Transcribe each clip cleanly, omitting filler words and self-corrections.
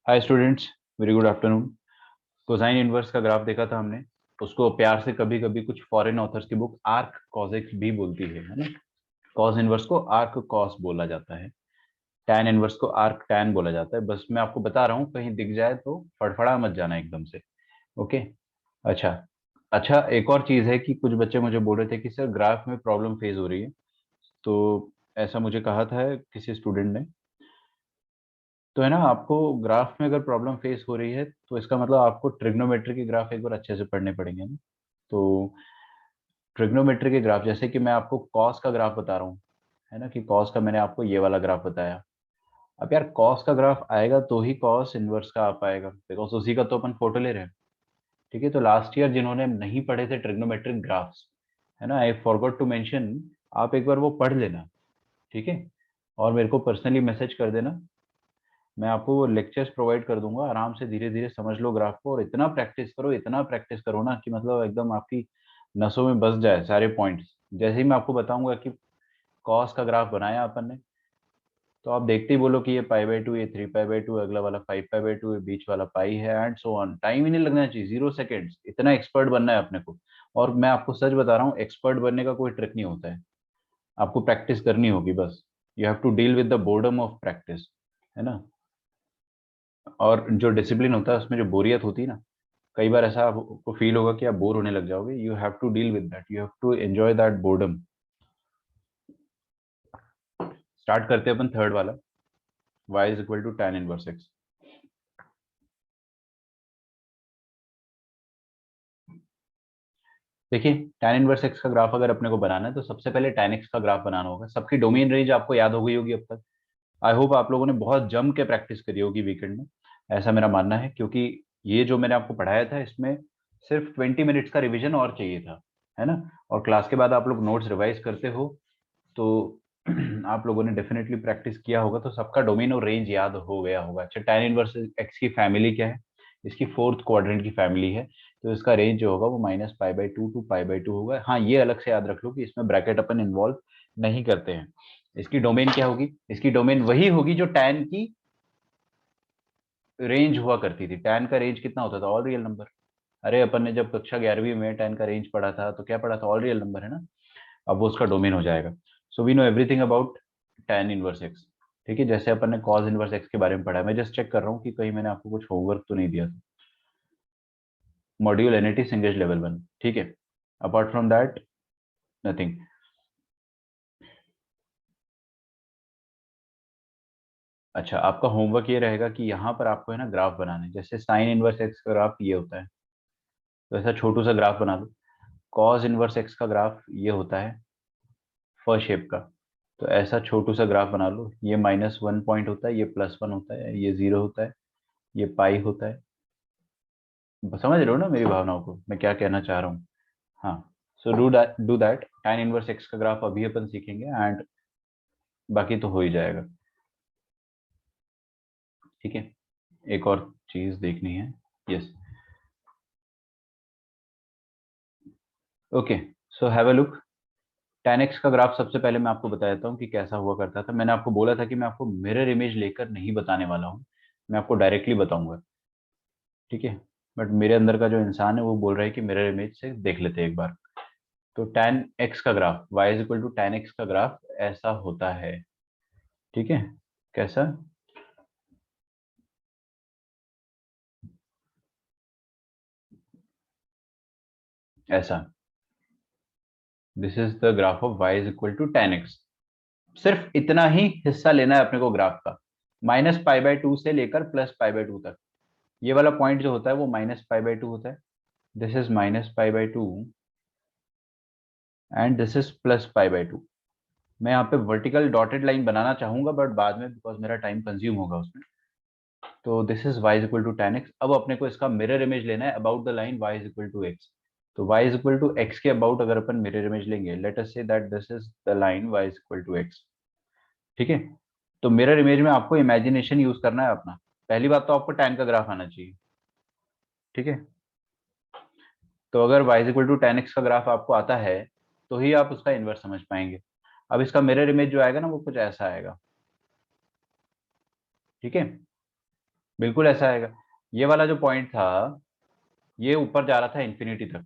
Hi students, very good afternoon. Cosine inverse का graph देखा था हमने। उसको प्यार से कभी कभी कुछ फॉरेन ऑथर्स की बुक आर्क कॉजेक्स भी बोलती है ना। कॉस इनवर्स को आर्क कॉस बोला जाता है। टैन इनवर्स को आर्क टैन बोला जाता है। बस मैं आपको बता रहा हूँ, कहीं दिख जाए तो फड़फड़ा मत जाना एकदम से। ओके। अच्छा। अच्छा, एक और चीज है कि कुछ बच्चे मुझे बोल रहे थे कि सर ग्राफ में प्रॉब्लम फेस हो रही है। तो ऐसा मुझे कहा था किसी स्टूडेंट ने। तो है ना, आपको ग्राफ में अगर प्रॉब्लम फेस हो रही है तो इसका मतलब आपको ट्रिग्नोमेट्री के ग्राफ एक बार अच्छे से पढ़ने पड़ेंगे ना। तो ट्रिग्नोमेट्री के ग्राफ, जैसे कि मैं आपको कॉस का ग्राफ बता रहा हूँ, है ना, कि कॉस का मैंने आपको ये वाला ग्राफ बताया। अब यार कॉस का ग्राफ आएगा तो ही कॉस इनवर्स का आ पाएगा, बिकॉज उसी का तो अपन फोटो ले रहे हैं। ठीक है, तो लास्ट ईयर जिन्होंने नहीं पढ़े थे ट्रिग्नोमेट्रिक ग्राफ्स, है ना, आई फॉरगॉट टू मेंशन, आप एक बार वो पढ़ लेना। ठीक है, और मेरे को पर्सनली मैसेज कर देना। मैं आपको वो लेक्चर्स प्रोवाइड कर दूंगा, आराम से धीरे धीरे समझ लो ग्राफ को, और इतना प्रैक्टिस करो, इतना प्रैक्टिस करो ना कि मतलब एकदम आपकी नसों में बस जाए सारे पॉइंट्स। जैसे ही मैं आपको बताऊंगा कि कॉस का ग्राफ बनाया अपन ने, तो आप देखते ही बोलो कि ये पाई/2, ये 3π/2, अगला वाला 5π/2, ये बीच वाला पाई है, एंड सो ऑन। टाइम ही नहीं लगना चाहिए, 0 सेकेंड्स, इतना एक्सपर्ट बनना है अपने को। और मैं आपको सच बता रहा हूँ, एक्सपर्ट बनने का कोई ट्रिक नहीं होता है। आपको प्रैक्टिस करनी होगी बस। You have to deal with the boredom of practice, है ना। और जो डिसिप्लिन होता है उसमें जो बोरियत होती है ना, कई बार ऐसा आपको फील होगा कि आप बोर होने लग जाओगे। You have to deal with that, you have to enjoy that boredom. Start करते हैं अपन थर्ड वाला, y is equal to tan inverse x। देखिए, tan इनवर्स x का ग्राफ अगर अपने को बनाना है तो सबसे पहले tan x का ग्राफ बनाना होगा। सबकी डोमेन रेंज आपको याद हो गई होगी अब तक। आई होप आप लोगों ने बहुत जम के प्रैक्टिस करी होगी वीकेंड में, ऐसा मेरा मानना है, क्योंकि ये जो मैंने आपको पढ़ाया था इसमें सिर्फ 20 मिनट्स का रिवीजन और चाहिए था, है ना। और क्लास के बाद आप लोग नोट्स रिवाइज करते हो तो आप लोगों ने डेफिनेटली प्रैक्टिस किया होगा, तो सबका डोमेन और रेंज याद हो गया होगा। अच्छा, tan इनवर्स एक्स की फैमिली क्या है? इसकी फोर्थ क्वाड्रेंट की फैमिली है। तो इसका रेंज जो होगा वो -π/2 टू π/2 होगा। हाँ, ये अलग से याद रख लो कि इसमें ब्रैकेट अपन इन्वॉल्व नहीं करते हैं। इसकी डोमेन क्या होगी? इसकी डोमेन वही होगी जो tan की रेंज हुआ करती थी। tan का रेंज कितना होता था? All real number. अरे अपन ने जब कक्षा 11वीं में tan का रेंज पढ़ा था तो क्या पढ़ा था? ऑल रियल नंबर, है ना। अब वो उसका डोमेन हो जाएगा। So we know everything about tan inverse x. ठीक है, जैसे अपन ने cos इनवर्स एक्स के बारे में पढ़ा है। मैं जस्ट चेक कर रहा हूँ कि कहीं मैंने आपको कुछ होमवर्क तो नहीं दिया था। मॉड्यूल एनईटी सिंगेज लेवल 1, ठीक है। Apart from that nothing. अच्छा, आपका होमवर्क ये रहेगा कि यहाँ पर आपको है ना ग्राफ बनाना है। जैसे साइन इनवर्स एक्स का ग्राफ ये होता है, तो ऐसा छोटू सा ग्राफ बना लो। कॉस इनवर्स एक्स का ग्राफ ये होता है फर्स्ट शेप का, तो ऐसा छोटू सा ग्राफ बना लो। ये -1 पॉइंट होता है, ये +1 होता है, ये 0 होता है, ये पाई होता है। समझ रहे हो ना मेरी भावनाओं को, मैं क्या कहना चाह रहा हूँ? हाँ। So do that tan inverse x का ग्राफ अभी अपन सीखेंगे, एंड बाकी तो हो ही जाएगा। ठीक है, एक और चीज देखनी है। Yes. Okay, so have a look. tan x का ग्राफ सबसे पहले मैं आपको बता देता हूँ कि कैसा हुआ करता था। मैंने आपको बोला था कि मैं आपको मिरर इमेज लेकर नहीं बताने वाला हूँ, मैं आपको डायरेक्टली बताऊंगा। ठीक है, बट मेरे अंदर का जो इंसान है वो बोल रहा है कि मिरर इमेज से देख लेते हैं एक बार। तो tan x का graph, y is equal to tan x का ग्राफ ऐसा होता है। ठीक है, कैसा? ऐसा। This is the graph of y is equal to tan x। सिर्फ इतना ही हिस्सा लेना है अपने को ग्राफ का, -π/2 से लेकर +π/2 तक। ये वाला पॉइंट जो होता है वो -π/2 होता है। This is -π/2 and this is +π/2। मैं यहाँ पे वर्टिकल डॉटेड लाइन बनाना चाहूंगा बट बाद में, बिकॉज मेरा टाइम कंज्यूम होगा उसमें। तो this is y is equal to tan x। अब अपने को इसका मिरर इमेज लेना है about the line y is equal to x। तो y is equal to x के अबाउट अगर अपन मिरर इमेज लेंगे, let us say that this is the line y is equal to x। ठीक है, तो मिरर इमेज में आपको इमेजिनेशन यूज करना है अपना। पहली बात तो आपको tan का ग्राफ आना चाहिए। ठीक है, तो अगर y is equal to tan x का ग्राफ आपको आता है तो ही आप उसका इन्वर्स समझ पाएंगे। अब इसका मिरर इमेज जो आएगा ना वो कुछ ऐसा आएगा। ठीक है, बिल्कुल ऐसा आएगा। ये वाला जो पॉइंट था ये ऊपर जा रहा था इन्फिनिटी तक,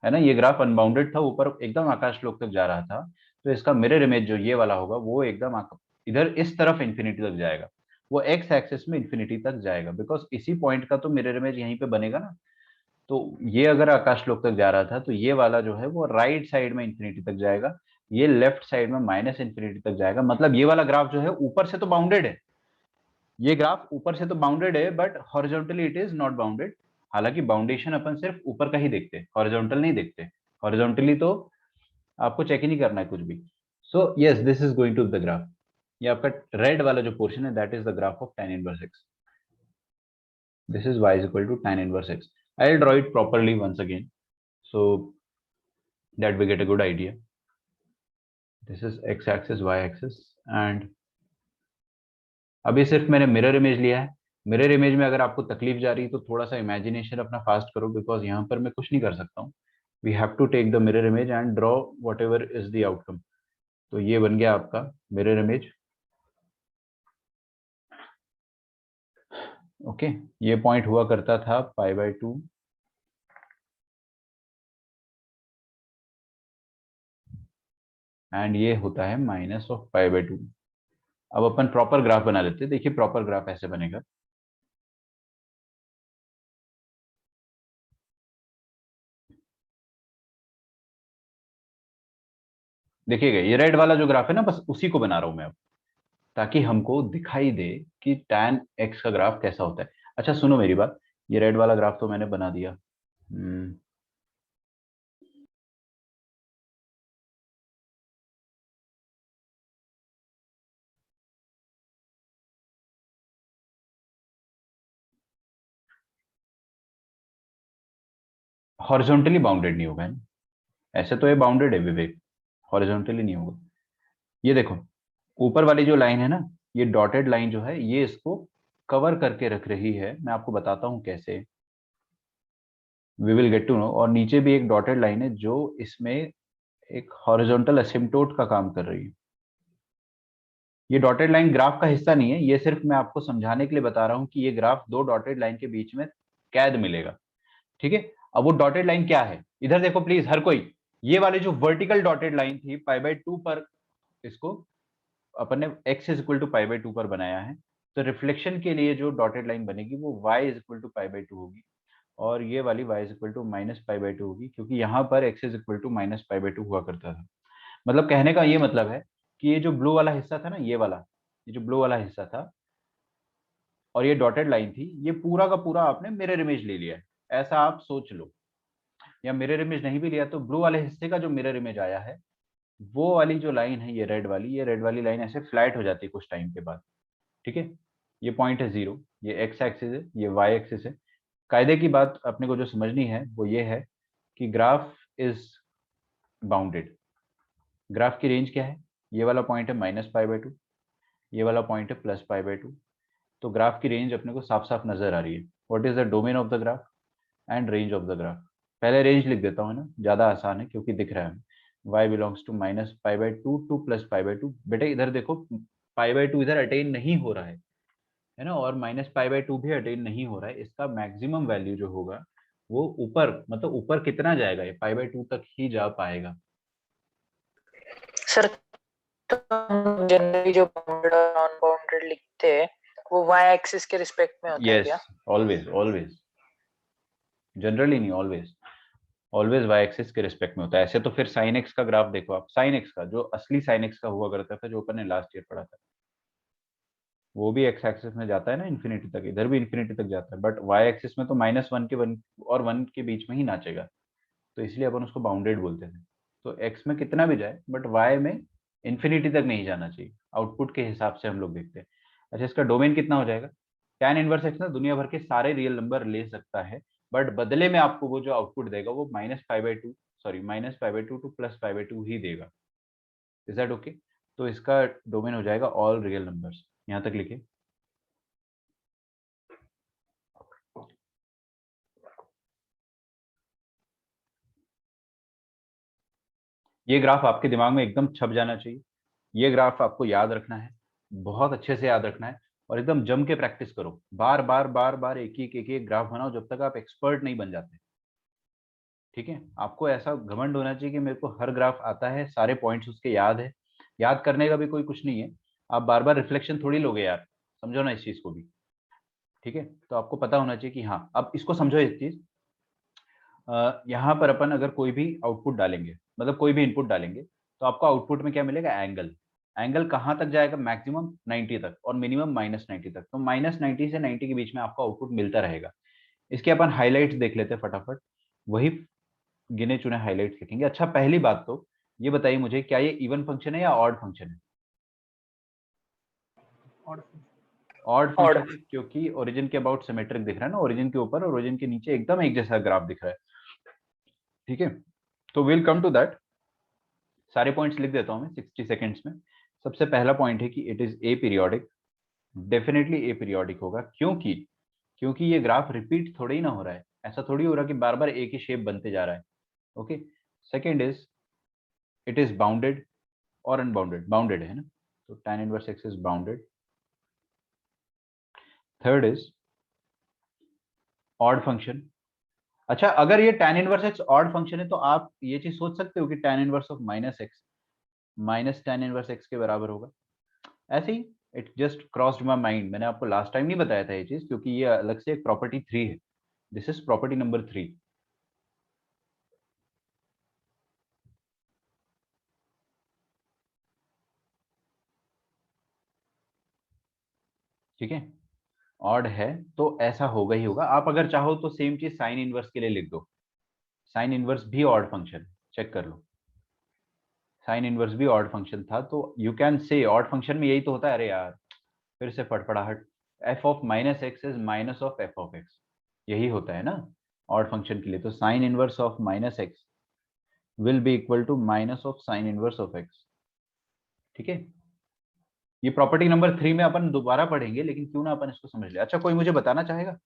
है ना, ये ग्राफ अनबाउंडेड था, ऊपर एकदम आकाश लोक तक जा रहा था। तो इसका मिरर इमेज जो ये वाला होगा वो एकदम इधर इस तरफ इन्फिनिटी तक जाएगा, वो एक्स एक्सिस में इन्फिनिटी तक जाएगा, बिकॉज इसी पॉइंट का तो मिरर इमेज यहीं पे बनेगा ना। तो ये अगर आकाश लोक तक जा रहा था तो ये वाला जो है वो राइट साइड में इन्फिनिटी तक जाएगा, ये लेफ्ट साइड में माइनस इन्फिनिटी तक जाएगा। मतलब ये वाला ग्राफ जो है ऊपर से तो बाउंडेड है, ये ग्राफ ऊपर से तो बाउंडेड है, but horizontally it is not bounded. हालांकि बाउंडेशन अपन सिर्फ ऊपर का ही देखते हैं, हॉरिजॉन्टल नहीं देखते। हॉरिजॉन्टली तो आपको चेक ही नहीं करना है कुछ भी। So yes, this is going to the graph. ये आपका रेड वाला जो पोर्शन है that is the graph of tan inverse x. This is y is equal to tan inverse x. I'll draw it properly once again so that we get a good idea. This is x axis, y axis and अभी सिर्फ मैंने mirror image लिया है। Mirror image में अगर आपको तकलीफ जा रही है तो थोड़ा सा इमेजिनेशन अपना फास्ट करो, बिकॉज यहाँ पर मैं कुछ नहीं कर सकता हूँ। We have to take the mirror image and draw whatever is the outcome. तो ये बन गया आपका मिरर इमेज। ओके, ये पॉइंट हुआ करता था π/2 एंड ये होता है माइनस ऑफ π/2। अब अपन प्रॉपर ग्राफ बना लेते हैं। देखिए प्रॉपर ग्राफ ऐसे बनेगा। देखिएगा ये रेड वाला जो ग्राफ है ना, बस उसी को बना रहा हूं मैं अब, ताकि हमको दिखाई दे कि tan x का ग्राफ कैसा होता है। अच्छा सुनो मेरी बात, ये रेड वाला ग्राफ तो मैंने बना दिया। हॉरिजॉन्टली बाउंडेड नहीं होगा है ना? ऐसे तो ये बाउंडेड है विवेक, हॉरिजॉन्टली नहीं होगा। ये देखो ऊपर वाली जो लाइन है ना, ये डॉटेड लाइन जो है ये इसको कवर करके रख रही है। मैं आपको बताता हूँ कैसे, we will get to know. और नीचे भी एक डॉटेड लाइन है जो इसमें एक हॉरिजॉन्टल असिम्प्टोट का काम कर रही है। ये डॉटेड लाइन ग्राफ का हिस्सा नहीं है, ये सिर्फ मैं आपको समझाने के लिए बता रहा हूँ कि ये ग्राफ दो डॉटेड लाइन के बीच में कैद मिलेगा। ठीक है, अब वो डॉटेड लाइन क्या है इधर देखो प्लीज हर कोई। ये वाली जो वर्टिकल डॉटेड लाइन थी π/2 पर, इसको अपन ने x इज इक्वल टू π/2 पर बनाया है। तो रिफ्लेक्शन के लिए जो डॉटेड लाइन बनेगी वो y इज इक्वल टू π/2 होगी, और ये वाली y is equal to minus π/2 होगी, क्योंकि यहाँ पर x is equal to minus π/2 हुआ करता था। मतलब कहने का ये मतलब है कि ये जो ब्लू वाला हिस्सा था ना, ये वाला, ये जो ब्लू वाला हिस्सा था और ये डॉटेड लाइन थी, ये पूरा का पूरा आपने मिरर इमेज ले लिया है, ऐसा आप सोच लो। या मिरर इमेज नहीं भी लिया तो ब्लू वाले हिस्से का जो मिरर इमेज आया है, वो वाली जो लाइन है ये रेड वाली, ये रेड वाली लाइन ऐसे फ्लैट हो जाती है कुछ टाइम के बाद। ठीक है, ये पॉइंट है 0, ये एक्स एक्सिस है, ये वाई एक्सिस है। कायदे की बात अपने को जो समझनी है वो ये है कि ग्राफ इज बाउंडेड। ग्राफ की रेंज क्या है, ये वाला पॉइंट है -π/2, ये वाला पॉइंट है +π/2। तो ग्राफ की रेंज अपने को साफ साफ नजर आ रही है। What is the domain of the graph and range of the graph. पहले रेंज लिख देता हूँ ना, ज्यादा आसान है क्योंकि दिख रहा है। y belongs to -π/2 to +π/2। बेटे इधर देखो π/2 इधर अटेन नहीं हो रहा है ना, और -π/2 भी अटेन नहीं हो रहा है। इसका मैक्सिमम वैल्यू जो होगा वो ऊपर, मतलब ऊपर कितना जाएगा, ये π/2 तक ही जा पाएगा। सर तो जनरली जो बाउंडेड और नॉन बाउंडेड लिखते हैं वो y एक्सिस के रिस्पेक्ट में होता है क्या? यस, ऑलवेज ऑलवेज, जनरली नहीं, ऑलवेज। ऑलवेज वाई एक्सिस के रिस्पेक्ट में होता है। ऐसे तो फिर साइन एक्स का ग्राफ देखो आप, साइन एक्स का जो असली साइन एक्स का हुआ करता था जो अपन ने लास्ट ईयर पढ़ा था, वो भी एक्स एक्सिस में जाता है ना इन्फिनिटी तक, इधर भी इन्फिनिटी तक जाता है, बट वाई एक्सिस में तो -1 के 1 और 1 के बीच में ही नाचेगा। तो इसलिए अपन उसको बाउंडेड बोलते थे। तो एक्स में कितना भी जाए बट वाई में इन्फिनिटी तक नहीं जाना चाहिए, आउटपुट के हिसाब से हम लोग देखते हैं। अच्छा इसका डोमेन कितना हो जाएगा, tan इनवर्स एक्स ना दुनिया भर के सारे रियल नंबर ले सकता है, बट बदले में आपको वो जो आउटपुट देगा वो -π/2, सॉरी -π/2 टू +π/2 ही देगा। Is that okay? तो इसका डोमेन हो जाएगा ऑल रियल नंबर्स। यहाँ तक लिखे। ये ग्राफ आपके दिमाग में एकदम छप जाना चाहिए। ये ग्राफ आपको याद रखना है, बहुत अच्छे से याद रखना है। और एकदम जम के प्रैक्टिस करो, बार बार बार बार एक एक ग्राफ बनाओ जब तक आप एक्सपर्ट नहीं बन जाते। ठीक है, आपको ऐसा घमंड होना चाहिए कि मेरे को हर ग्राफ आता है, सारे पॉइंट्स उसके याद है। याद करने का भी कोई कुछ नहीं है, आप बार बार रिफ्लेक्शन थोड़ी लोगे यार, समझो ना इस चीज को भी। ठीक है, तो आपको पता होना चाहिए कि हाँ, अब इसको समझो एक चीज। यहाँ पर अपन अगर कोई भी आउटपुट डालेंगे, मतलब कोई भी इनपुट डालेंगे, तो आपको आउटपुट में क्या मिलेगा, एंगल। एंगल कहाँ तक जाएगा, मैक्सिमम 90 तक और मिनिमम -90 तक। तो -90 से 90 के बीच में आपको आउटपुट मिलता रहेगा। इसके अपन हाईलाइट्स देख लेते हैं फटाफट, वही गिने चुने हाईलाइट्स लिखेंगे। अच्छा, पहली बात तो ये बताइए मुझे, क्या ये इवन फंक्शन है या ऑड फंक्शन है? Odd odd. फंक्शन है, क्योंकि ओरिजिन के अबाउट सिमेट्रिक दिख रहा है ना, ओरिजिन के ऊपर और ओरिजिन के नीचे एकदम एक जैसा ग्राफ दिख रहा है। ठीक है, तो विल कम टू दैट। सारे पॉइंट्स लिख देता हूं मैं 60 सेकेंड्स में। सबसे पहला पॉइंट है कि it is a periodic. Definitely A periodic होगा, क्योंकि क्योंकि ये ग्राफ रिपीट थोड़ा ही ना हो रहा है, ऐसा थोड़ी हो रहा कि बार बार एक ही शेप बनते जा रहा है। Okay, second is it is bounded और अनबाउंडेड, बाउंडेड है ना, तो tan inverse x is bounded. Third is odd function. अच्छा, अगर ये tan inverse x odd function है तो आप ये चीज सोच सकते हो कि tan inverse of -x minus tan inverse x के बराबर होगा। ऐसे ही it just crossed my mind, मैंने आपको लास्ट टाइम नहीं बताया था ये चीज, क्योंकि ये अलग से एक प्रॉपर्टी 3 है। This is property number 3। ठीक है, ऑड है तो ऐसा होगा ही होगा। आप अगर चाहो तो सेम चीज साइन इनवर्स के लिए लिख दो, साइन इनवर्स भी ऑड फंक्शन, चेक कर लो। साइन इनवर्स भी ऑड फंक्शन था, तो you can say odd function में यही तो होता है। अरे यार, फिर से फटफड़ाहट, F of minus X is minus of F of X, यही होता है ना ऑड फंक्शन के लिए। तो sine inverse of minus x will be equal to minus of sine inverse of X. ठीक है, ये प्रॉपर्टी नंबर 3 में अपन दोबारा पढ़ेंगे, लेकिन क्यों ना अपन इसको समझ ले। अच्छा, कोई मुझे बताना चाहेगा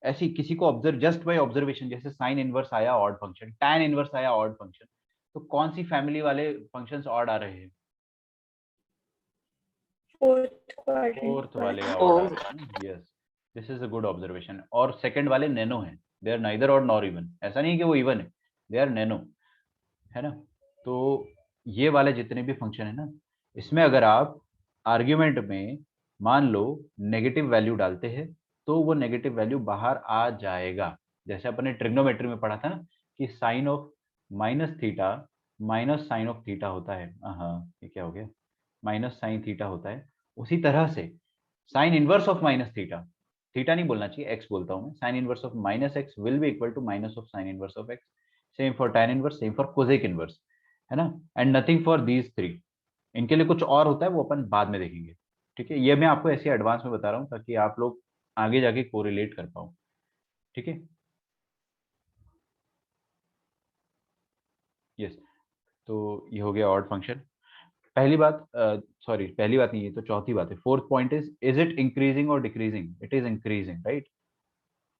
ऐसी किसी को ऑब्जर्व, जस्ट बाय ऑब्जर्वेशन, जैसे साइन इनवर्स आया ऑड फंक्शन, टैन इनवर्स आया ऑड फंक्शन, तो कौन सी फैमिली वाले फंक्शंस ऑड आ रहे हैं? फोर्थ वाले ऑड आ ओ, रहे हैं ना, yes, this is a good observation. और सेकंड वाले नैनो हैं, they are neither odd nor even, ऐसा नहीं है कि वो इवन है, दे आर नैनो, है ना। तो ये वाले जितने भी फंक्शन है ना, इसमें अगर आप आर्ग्यूमेंट में मान लो नेगेटिव वैल्यू डालते हैं, तो वो नेगेटिव वैल्यू बाहर आ जाएगा। जैसे अपने ट्रिग्नोमेट्री में पढ़ा था ना कि sine of minus theta minus sine of theta होता है। हाँ, ये क्या हो गया, माइनस साइन थीटा होता है। उसी तरह से sine inverse of minus theta, theta नहीं बोलना चाहिए, एक्स बोलता हूं मैं, sine inverse of minus x will be equal to minus of sine inverse of x. Same for tan inverse, same for cosec inverse, है ना। And nothing for these 3। इनके लिए कुछ और होता है, वो अपन बाद में देखेंगे। ठीक है, ये मैं आपको ऐसे एडवांस में बता रहा हूँ ताकि आप लोग आगे जाके कोरिलेट कर पाओ। ठीक है, यस। तो ये हो गया ऑड फंक्शन। पहली बात, सॉरी पहली बात नहीं, ये तो चौथी बात है। Fourth point is it increasing और decreasing? It is increasing, right.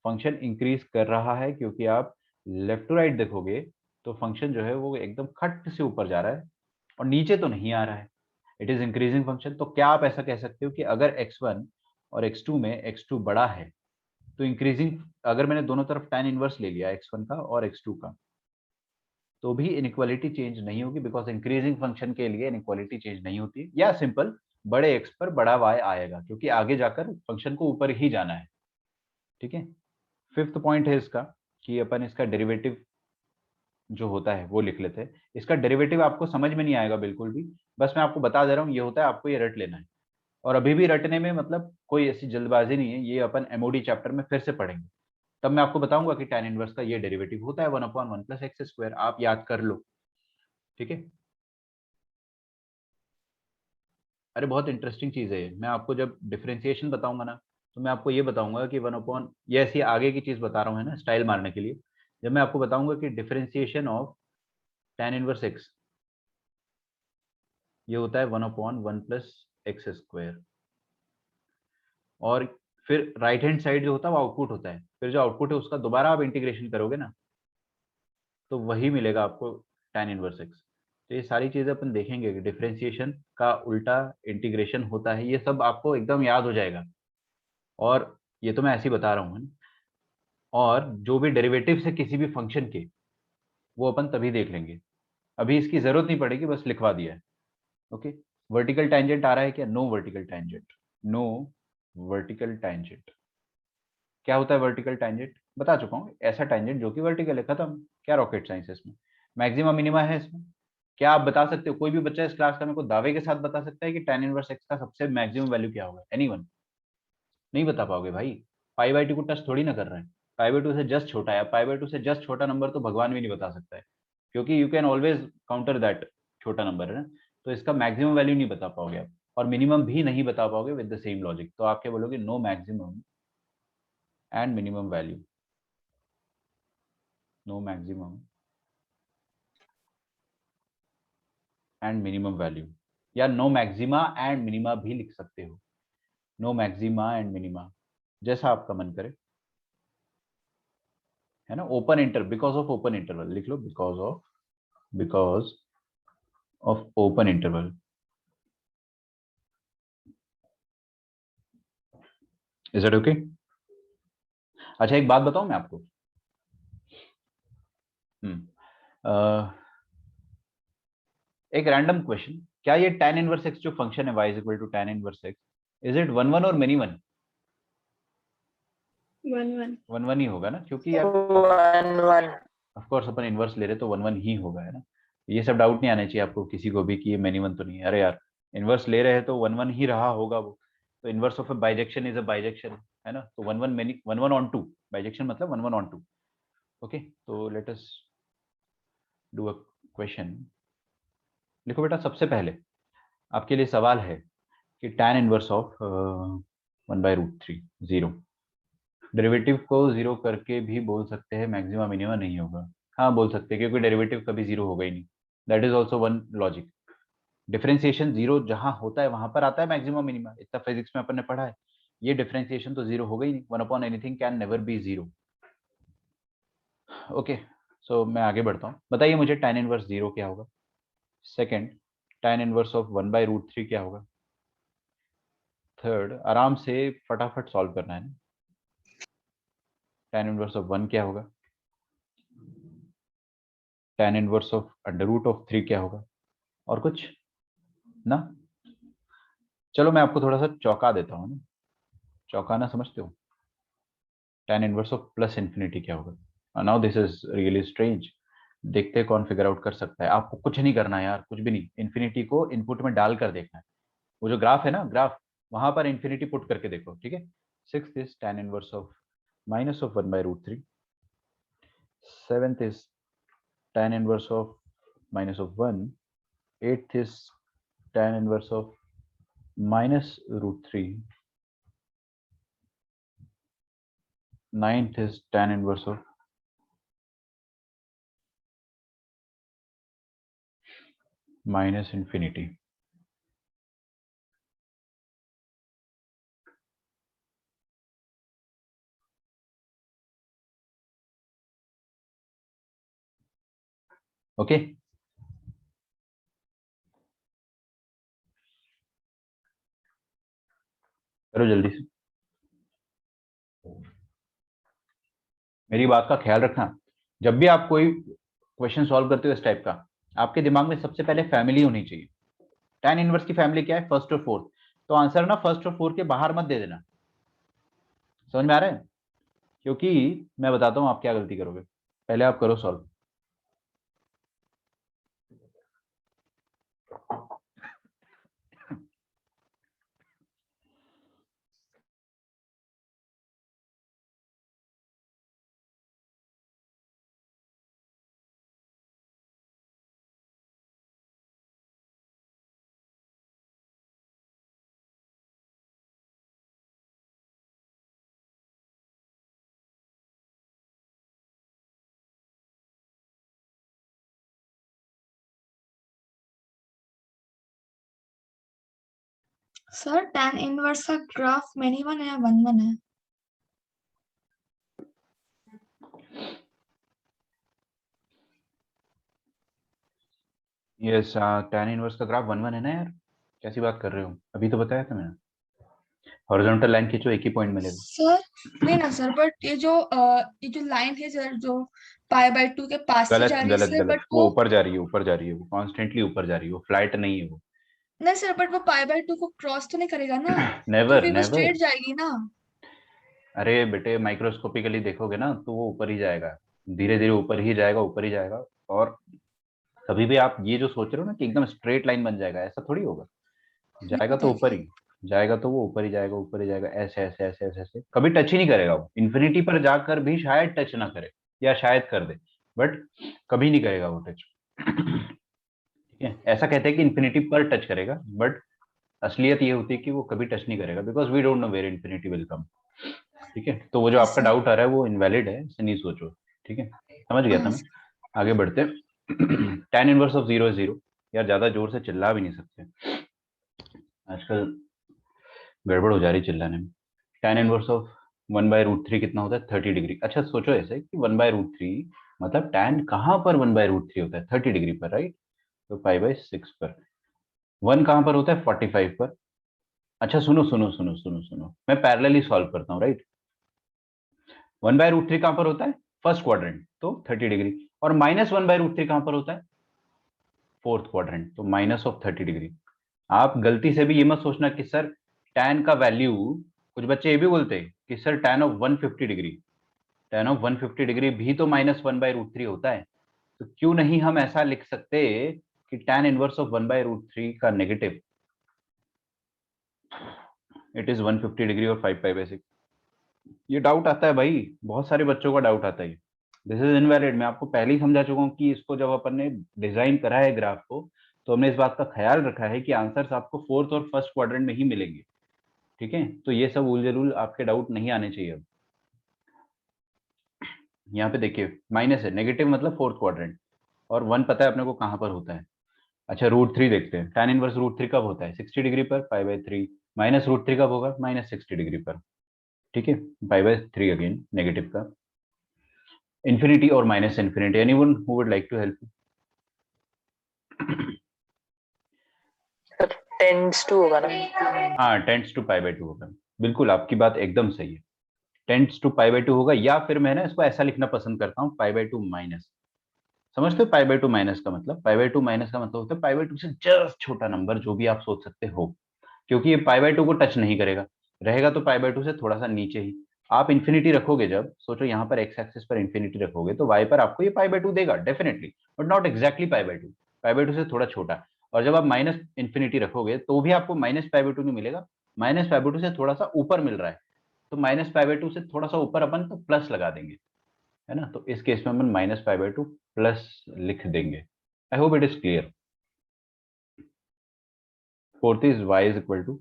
Function increase कर रहा है, क्योंकि आप लेफ्ट टू राइट देखोगे तो फंक्शन जो है वो एकदम खट से ऊपर जा रहा है और नीचे तो नहीं आ रहा है। It is increasing function. तो क्या आप ऐसा कह सकते हो कि अगर x1 और x2 में x2 बड़ा है तो इंक्रीजिंग, अगर मैंने दोनों तरफ tan इनवर्स ले लिया x1 का और x2 का, तो भी इनइक्वालिटी चेंज नहीं होगी, बिकॉज इंक्रीजिंग फंक्शन के लिए इनइक्वालिटी चेंज नहीं होती। या सिंपल, बड़े x पर बड़ा y आएगा, क्योंकि आगे जाकर फंक्शन को ऊपर ही जाना है। ठीक है, फिफ्थ पॉइंट है इसका कि अपन इसका डेरिवेटिव जो होता है वो लिख लेते हैं। इसका डेरिवेटिव आपको समझ में नहीं आएगा बिल्कुल भी, बस मैं आपको बता दे रहा हूँ ये होता है, आपको ये रट लेना है। और अभी भी रटने में मतलब कोई ऐसी जल्दबाजी नहीं है, ये अपन एमओडी चैप्टर में फिर से पढ़ेंगे, तब मैं आपको बताऊंगा कि tan इनवर्स का ये डेरिवेटिव होता है 1/1 प्लस एक्स स्क्वायर, आप याद कर लो। ठीक है, अरे बहुत इंटरेस्टिंग चीज है ये। मैं आपको जब डिफरेंशिएशन बताऊंगा ना, तो मैं आपको ये बताऊंगा कि 1/, ये ऐसी आगे की चीज बता रहा हूँ है ना, स्टाइल मारने के लिए। जब मैं आपको बताऊंगा कि differentiation of tan inverse x ये होता है 1/1 प्लस एक्स स्क्वायर, और फिर राइट हैंड साइड जो होता है वो आउटपुट होता है, फिर जो आउटपुट है उसका दोबारा आप इंटीग्रेशन करोगे ना, तो वही मिलेगा आपको tan इनवर्स एक्स। तो ये सारी चीजें अपन देखेंगे कि डिफरेंशिएशन का उल्टा इंटीग्रेशन होता है, ये सब आपको एकदम याद हो जाएगा। और ये तो मैं ऐसे ही बता रहा हूँ। और जो भी डेरिवेटिव है किसी भी फंक्शन के, वो अपन तभी देख लेंगे, अभी इसकी जरूरत नहीं पड़ेगी, बस लिखवा दिया है। ओके, वर्टिकल टैंजेंट आ रहा है क्या? No vertical tangent, no vertical tangent. क्या होता है वर्टिकल टैंजेंट? बता चुका हूँ, ऐसा टैंजेंट जो कि वर्टिकल है, खत्म। क्या रॉकेट साइंस है इसमें? मैक्सिमा मिनिमा है इसमें। क्या आप बता सकते हो, कोई भी बच्चा इस क्लास का मेरे को दावे के साथ बता सकता है कि tan इनवर्स x का सबसे मैक्सिमम वैल्यू क्या होगा? एनीवन? नहीं बता पाओगे भाई। पाई बाई टू को टच थोड़ी ना कर रहा है, पाई बाई टू से जस्ट छोटा है, पाई बाई टू से जस्ट छोटा नंबर तो भगवान भी नहीं बता सकता है, क्योंकि you can always counter that छोटा नंबर है ना। तो इसका मैक्सिमम वैल्यू नहीं बता पाओगे आप, और मिनिमम भी नहीं बता पाओगे विद द सेम लॉजिक। तो आप क्या बोलोगे? No maximum and minimum value, no maximum and minimum value, या नो मैक्सिमा एंड मिनिमा भी लिख सकते हो। नो मैक्सिमा एंड मिनिमा, जैसा आपका मन करे, है ना। Open inter, because of open interval लिख लो, because of open interval. Is it okay? अच्छा, एक बात बताऊं मैं आपको। हम्म एक रैंडम क्वेश्चन, क्या ये tan इनवर्स एक्स जो फंक्शन है y is equal to tan inverse X, is it one one और many one? One one one one ही होगा ना, क्योंकि यार 1 1 ऑफ कोर्स अपन इनवर्स ले रहे तो वन वन ही होगा, है ना। ये सब डाउट नहीं आना चाहिए आपको किसी को भी कि ये मेनी वन तो नहीं है। अरे यार, इनवर्स ले रहे हैं तो वन वन ही रहा होगा वो। तो inverse of a bijection is a bijection, है ना। तो one one many, one one onto, bijection मतलब one one onto. Okay, तो let us do a question. देखो बेटा, सबसे पहले आपके लिए सवाल है कि tan inverse of 1/√3 zero, derivative को जीरो करके भी बोल सकते हैं मैक्सिमा मिनिमा नहीं होगा। हाँ बोल सकते हैं, क्योंकि डेरिवेटिव कभी जीरो होगा ही नहीं। That is also one logic. Differentiation zero जहां होता है वहां पर आता है मैक्सिमा मिनिमा, इतना फिजिक्स में अपन ने पढ़ा है। ये डिफरेंशिएशन तो जीरो होगा ही नहीं, one upon anything can never be zero. Okay, so मैं आगे बढ़ता हूँ। बताइए मुझे tan इनवर्स जीरो क्या होगा। सेकेंड, tan इनवर्स ऑफ 1/√3 क्या होगा। थर्ड, आराम से फटाफट सॉल्व करना है ना। tan इनवर्स ऑफ 1 क्या होगा। tan इनवर्स ऑफ √3 क्या होगा। और कुछ ना। चलो मैं आपको थोड़ा सा चौंका देता हूँ ना, चौंकाना समझते हो। tan inverse of plus infinity क्या होगा। Now this is really strange. देखते हैं कौन फिगर आउट कर सकता है। आपको कुछ नहीं करना है यार, कुछ भी नहीं, इन्फिनिटी को इनपुट में डाल कर देखना है। वो जो ग्राफ है ना, ग्राफ, वहां पर इन्फिनिटी पुट करके देखो, ठीक है। Six is tan inverse of minus of 1/√3। Seventh is tan inverse of minus of 1. Eighth is tan inverse of minus √3. Ninth is tan inverse of minus infinity. Okay, करो जल्दी से, मेरी बात का ख्याल रखना। जब भी आप कोई क्वेश्चन सॉल्व करते हो इस टाइप का, आपके दिमाग में सबसे पहले फैमिली होनी चाहिए। tan इनवर्स की फैमिली क्या है? फर्स्ट और फोर्थ। तो आंसर ना फर्स्ट और फोर्थ के बाहर मत दे देना। समझ में आ रहा है? क्योंकि मैं बताता हूँ आप क्या गलती करोगे। पहले आप करो सॉल्व। सर tan इनवर्स का ग्राफ मेनी वन है या वन वन है? यस, tan इनवर्स का ग्राफ 1 1 है ना यार, कैसी बात कर रहे हो, अभी तो बताया था मैंने। हॉरिजॉन्टल लाइन खींचो, एक ही पॉइंट मिलेगा। सर नहीं ना सर, बट ये जो लाइन है सर, जो π/2 के पास से गलत जा रही है गलत सर, गलत, बट वो वो ऊपर जा रही है, ऊपर जा रही है, वो कॉन्स्टेंटली ऊपर जा रही है, वो फ्लैट नहीं है वो। नहीं सर, बट वो π/2 को क्रॉस तो नहीं करेगा ना, तो नेवर फिर वो नेवर। स्ट्रेट जाएगी ना। अरे बेटे, माइक्रोस्कोपिकली देखोगे ना तो वो ऊपर ही जाएगा, धीरे धीरे ऊपर ही जाएगा, ऊपर ही जाएगा। और कभी भी आप ये जो सोच रहे हो ना कि एकदम स्ट्रेट लाइन बन जाएगा, ऐसा थोड़ी होगा। नहीं जाएगा पता तो है ऊपर सर। ही जाएगा, तो वो ऊपर ही जाएगा, ऊपर ही जाएगा, ऐसे ऐसे ऐसे ऐसे ऐसे, कभी टच ही नहीं करेगा वो, इन्फिनिटी पर जाकर भी शायद टच ना करे, या शायद कर दे, बट कभी नहीं करेगा वो टच। ठीक है, ऐसा कहते हैं कि इन्फिनिटी पर टच करेगा, बट असलियत ये होती है कि वो कभी टच नहीं करेगा, because we don't know where infinity will come. ठीक है, तो वो जो यस आपका सर। डाउट आ रहा है वो इनवैलिड है, ऐसे नहीं सोचो। ठीक है, समझ गया था हाँ मैं। आगे बढ़ते हैं। tan inverse of 0 is 0। यार ज्यादा जोर से चिल्ला भी नहीं सकते, आजकल गड़बड़ हो जा रही चिल्लाने में। tan इनवर्स ऑफ 1/√3 कितना होता है? 30 डिग्री। अच्छा सोचो ऐसे कि 1/√3 मतलब tan कहाँ पर 1/√3 होता है? 30 डिग्री पर, राइट? तो π/6 पर। 1 कहाँ पर होता है? 45 पर। अच्छा सुनो सुनो सुनो सुनो सुनो, मैं पैरेलली सॉल्व करता हूँ, राइट? 1/√3 कहाँ पर होता है? फर्स्ट क्वाड्रेंट, तो 30 डिग्री। और -1/√3 कहाँ पर होता है? फोर्थ क्वाड्रेंट, तो -30 डिग्री। आप गलती से भी ये मत सोचना कि सर tan का वैल्यू, कुछ बच्चे ये भी बोलते हैं कि sir tan of 150 degree, tan of 150 degree भी तो -1/√3 होता है। तो क्यों नहीं हम ऐसा लिख सकते कि tan इनवर्स ऑफ 1/√3 का नेगेटिव, इट इज 150 डिग्री और 5π/6। ये डाउट आता है भाई, बहुत सारे बच्चों का डाउट आता है। This is invalid. मैं आपको पहले ही समझा चुका हूँ कि इसको जब अपन ने डिजाइन करा है ग्राफ को, तो हमने इस बात का ख्याल रखा है कि आंसर्स आपको फोर्थ और फर्स्ट क्वाड्रेंट में ही मिलेंगे। ठीक है, तो ये सब उल जलूल आपके डाउट नहीं आने चाहिए अब। यहाँ पे देखिए माइनस है, नेगेटिव मतलब फोर्थ क्वाड्रेंट, और 1 पता है अपने को कहाँ पर होता है। अच्छा √3 देखते हैं, tan इनवर्स √3 कब होता है? 60 डिग्री पर, π/3। -√3 कब होगा? -60 डिग्री पर। ठीक है, π/3 अगेन नेगेटिव का। इन्फिनिटी और minus infinity, anyone who would like to help? Sir tends to होगा ना। हाँ, टेंड्स टू π/2 होगा। बिल्कुल, आपकी बात एकदम सही है, टेंड्स टू π/2 होगा, या फिर मैं ना इसको ऐसा लिखना पसंद करता हूँ, π/2 माइनस। समझते हो π/2 माइनस का मतलब? π/2 माइनस का मतलब होता है π/2 से जस्ट छोटा नंबर, जो भी आप सोच सकते हो, क्योंकि ये π/2 को टच नहीं करेगा, रहेगा तो π/2 से थोड़ा सा नीचे ही। आप इन्फिनिटी रखोगे, जब सोचो यहाँ पर एक्स एक्सिस पर इन्फिनिटी रखोगे, तो वाई पर आपको ये π/2 देगा डेफिनेटली, बट नॉट एक्जैक्टली π/2, π/2 से थोड़ा छोटा। और जब आप माइनस इन्फिनिटी रखोगे तो भी आपको -π/2 नहीं मिलेगा, -π/2 से थोड़ा सा ऊपर मिल रहा है, तो -π/2 से थोड़ा सा ऊपर अपन तो प्लस लगा देंगे, है ना? तो इस केस में अपन -π/2 प्लस लिख देंगे। I hope it is clear. Fourth is y is equal to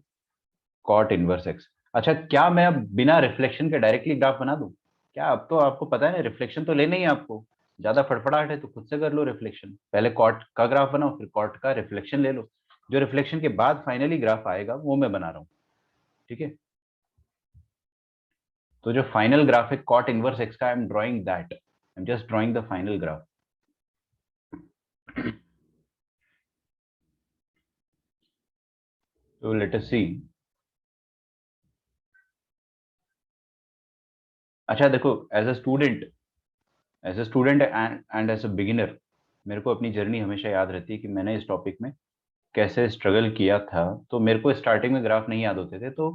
cot inverse x. अच्छा, क्या मैं अब बिना रिफ्लेक्शन के डायरेक्टली ग्राफ बना दूं? क्या अब तो आपको पता है ना, रिफ्लेक्शन तो लेना ही है आपको। ज्यादा फड़फड़ाहट है तो खुद से कर लो रिफ्लेक्शन, पहले कॉट का ग्राफ बनाओ, फिर कॉट का रिफ्लेक्शन ले लो। जो रिफ्लेक्शन के बाद फाइनली ग्राफ आएगा वो मैं बना रहा हूँ। ठीक है, तो जो फाइनल ग्राफ है कॉट इनवर्स एक्स का, I am drawing that, I am just drawing the final graph. तो लेट अस सी। अच्छा देखो, as a student and as a beginner, मेरे को अपनी जर्नी हमेशा याद रहती है कि मैंने इस टॉपिक में कैसे स्ट्रगल किया था। तो मेरे को स्टार्टिंग में ग्राफ नहीं याद होते थे, तो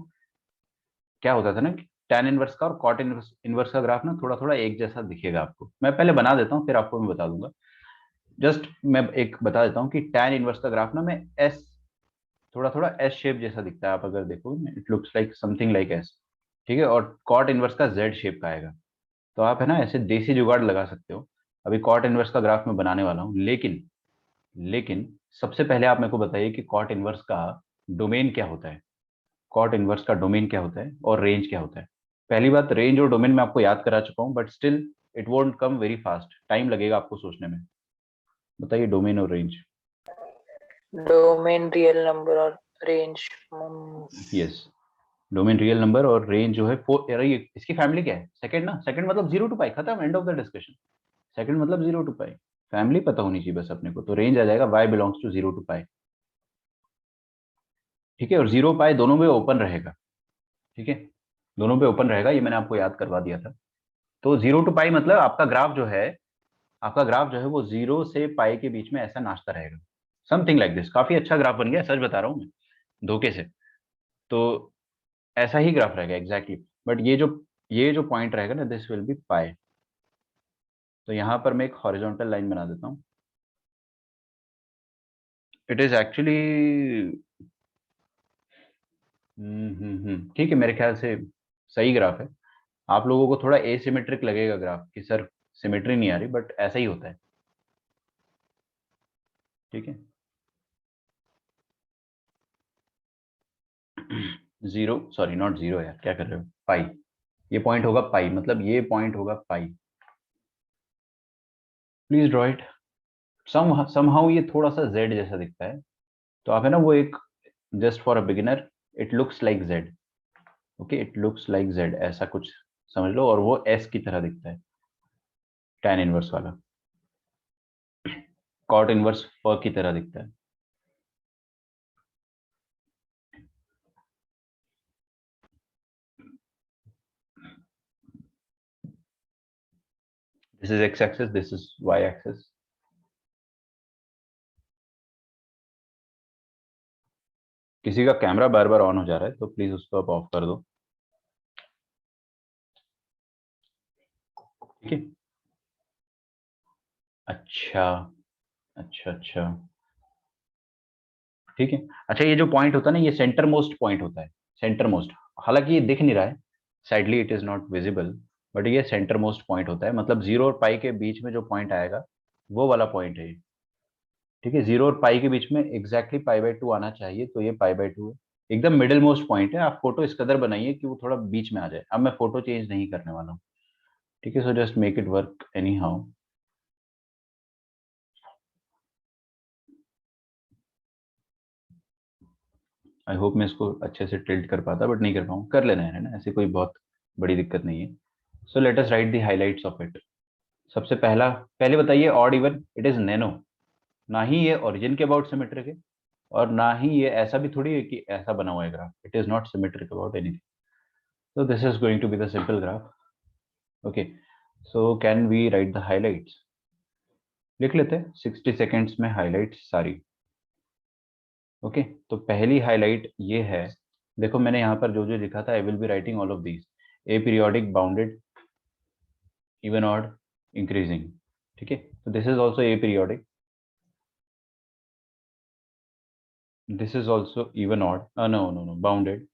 क्या होता था ना कि tan इनवर्स का और कॉट इनवर्स इनवर्स का ग्राफ ना थोड़ा थोड़ा एक जैसा दिखेगा आपको। मैं पहले बना देता हूँ, फिर आपको मैं बता दूंगा। जस्ट मैं एक बता देता हूँ कि tan इनवर्स का ग्राफ ना, मैं एस, थोड़ा थोड़ा एस शेप जैसा दिखता है, आप अगर देखो it looks like something like S. ठीक है, और कॉट इनवर्स का जेड शेप का आएगा। तो आप है ना ऐसे देसी जुगाड़ लगा सकते हो। अभी कॉट इनवर्स का ग्राफ मैं बनाने वाला हूँ, लेकिन लेकिन सबसे पहले आप मेरे को बताइए कि कॉट इनवर्स का डोमेन क्या होता है? कॉट इनवर्स का डोमेन क्या होता है और रेंज क्या होता है? पहली बात, रेंज और डोमेन मैं आपको याद करा चुका हूं, but still it won't come very fast, time लगेगा आपको सोचने में। बताइए डोमेन और रेंज। डोमेन रियल नंबर और range. Yes, domain real number और रेंज जो है फोर, अरे इसकी फैमिली क्या है? सेकंड ना, सेकंड मतलब 0 to π, खत्म, and of the discussion. Second मतलब 0 to π। फैमिली पता होनी चाहिए बस अपने को। तो रेंज आ जाएगा y बिलोंग्स टू 0 टू पाई, ठीक है, और 0 पाई दोनों में ओपन रहेगा, ठीक है, दोनों पे ओपन रहेगा, ये मैंने आपको याद करवा दिया था। तो 0 टू पाई मतलब आपका ग्राफ जो है, आपका ग्राफ जो है वो 0 से पाई के बीच में ऐसा नाचता रहेगा, समथिंग लाइक दिस। काफी अच्छा ग्राफ बन गया, सच बता रहा हूँ मैं, धोखे से। तो ऐसा ही ग्राफ रहेगा एग्जैक्टली, बट ये जो पॉइंट रहेगा ना, दिस विल बी पाई। तो यहाँ पर मैं एक हॉरिजॉन्टल लाइन बना देता हूँ। इट इज एक्चुअली ठीक है, मेरे ख्याल से सही ग्राफ है। आप लोगों को थोड़ा एसिमेट्रिक लगेगा ग्राफ कि सर सिमेट्री नहीं आ रही, बट ऐसा ही होता है, ठीक है। 0, सॉरी नॉट 0 यार, क्या कर रहे हो, पाई। ये पॉइंट होगा पाई, मतलब ये पॉइंट होगा pi. Please draw it. Somehow ये थोड़ा सा जेड जैसा दिखता है, तो आप है ना वो एक, just for a beginner, it looks like Z, okay, it looks like Z ऐसा कुछ समझ लो, और वो एस की तरह दिखता है, टैन इनवर्स वाला, कॉट इनवर्स फ की तरह दिखता है। This is x axis, this is y axis. किसी का कैमरा बार बार ऑन हो जा रहा है, तो प्लीज उसको आप ऑफ कर दो, ठीक है। अच्छा अच्छा अच्छा, ठीक है। अच्छा, ये जो पॉइंट होता है ना, ये सेंटर मोस्ट पॉइंट होता है, सेंटर मोस्ट। हालांकि ये दिख नहीं रहा है, sidely it is not visible, but ये सेंटर मोस्ट पॉइंट होता है, मतलब 0 और पाई के बीच में जो पॉइंट आएगा वो वाला पॉइंट है ये, ठीक है। 0 और पाई के बीच में एग्जैक्टली पाई/2 आना चाहिए, तो ये पाई/2 है, एकदम मिडिल मोस्ट पॉइंट है। आप फोटो इस कदर बनाइए कि वो थोड़ा बीच में आ जाए। अब मैं फोटो चेंज नहीं करने वाला हूँ, ठीक है, so just make it work any how. I hope मैं इसको अच्छे से टिल्ट कर पाता, बट नहीं कर पाऊँ, कर लेना है ना, ऐसी कोई बहुत बड़ी दिक्कत नहीं है। So let us right the highlights of it. सबसे पहले बताइए, odd even, it is nano. ना ही ये ओरिजिन के अबाउट सिमेट्रिक है, और ना ही ये ऐसा भी थोड़ी है कि ऐसा बना हुआ है graph, it is not symmetric about anything. So this is going to be the simple graph. Okay, so can we write the highlights? लिख लेते हैं 60 सेकेंड्स में हाईलाइट सारी। ओके, तो पहली हाईलाइट ये है, देखो मैंने यहाँ पर जो जो लिखा था, I will be writing all of these. Aperiodic, bounded, even odd, increasing, ठीक है। तो this is also aperiodic, this is also even odd, no no no, bounded,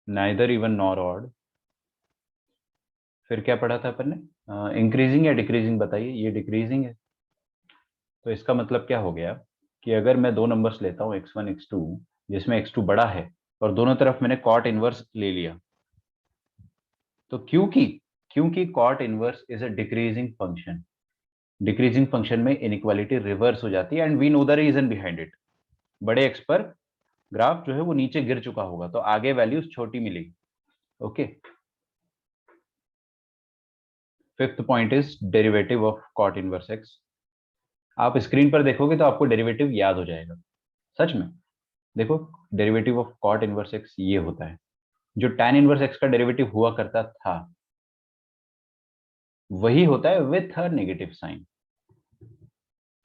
neither even nor odd. फिर क्या पढ़ा था अपन ने, increasing या decreasing, बताइए, ये डिक्रीजिंग है। तो इसका मतलब क्या हो गया कि अगर मैं दो नंबर्स लेता हूँ x1 x2, जिसमें x2 बड़ा है, और दोनों तरफ मैंने कॉट इनवर्स ले लिया, तो क्योंकि क्योंकि cot inverse is a decreasing function, decreasing function में इनइक्वालिटी रिवर्स हो जाती है, and we know the reason behind it. बड़े एक्स पर ग्राफ जो है वो नीचे गिर चुका होगा, तो आगे वैल्यूज छोटी मिलेगी, okay. Fifth point is derivative of cot inverse x. आप स्क्रीन पर देखोगे तो आपको डेरिवेटिव याद हो जाएगा, सच में। देखो, derivative of cot inverse x ये होता है, जो tan इनवर्स एक्स का डेरिवेटिव हुआ करता था, वही होता है विथ अ नेगेटिव साइन,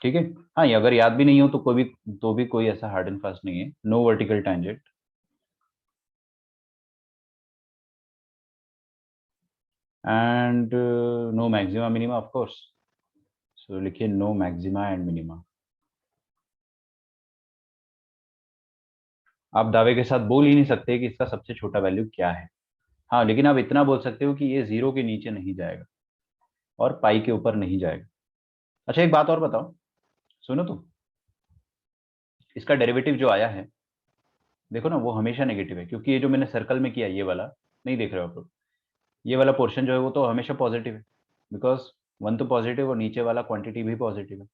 ठीक है। हाँ, ये अगर याद भी नहीं हो तो भी कोई ऐसा हार्ड एंड फास्ट नहीं है, no vertical tangent, and no maxima minima of course. So लिखिए नो मैक्सिमा एंड मिनिमा। आप दावे के साथ बोल ही नहीं सकते कि इसका सबसे छोटा वैल्यू क्या है। हाँ, लेकिन आप इतना बोल सकते हो कि ये 0 के नीचे नहीं जाएगा और पाई के ऊपर नहीं जाएगा। अच्छा, एक बात और बताओ, सुनो तो, इसका डेरिवेटिव जो आया है, देखो ना, वो हमेशा नेगेटिव है, क्योंकि ये जो मैंने सर्कल में किया, ये वाला नहीं देख रहे हो आप लोग, ये वाला पोर्शन जो है वो तो हमेशा पॉजिटिव है, बिकॉज वन तो पॉजिटिव और नीचे वाला क्वांटिटी भी पॉजिटिव है,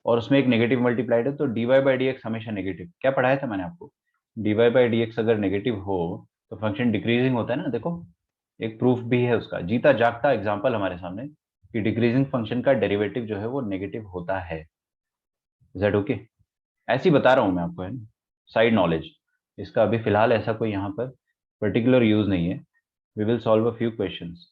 और उसमें एक नेगेटिव मल्टीप्लाइड है, तो dy/dx हमेशा नेगेटिव। क्या पढ़ाया था मैंने आपको, dy/dx अगर नेगेटिव हो तो फंक्शन डिक्रीजिंग होता है ना, देखो एक प्रूफ भी है उसका, जीता जागता एग्जाम्पल हमारे सामने कि डिक्रीजिंग फंक्शन का डेरिवेटिव जो है वो नेगेटिव होता है। Is that okay? ऐसे ही बता रहा हूँ मैं आपको, है ना, साइड नॉलेज। इसका अभी फिलहाल ऐसा कोई यहाँ पर पर्टिकुलर यूज नहीं है। We will solve a few questions.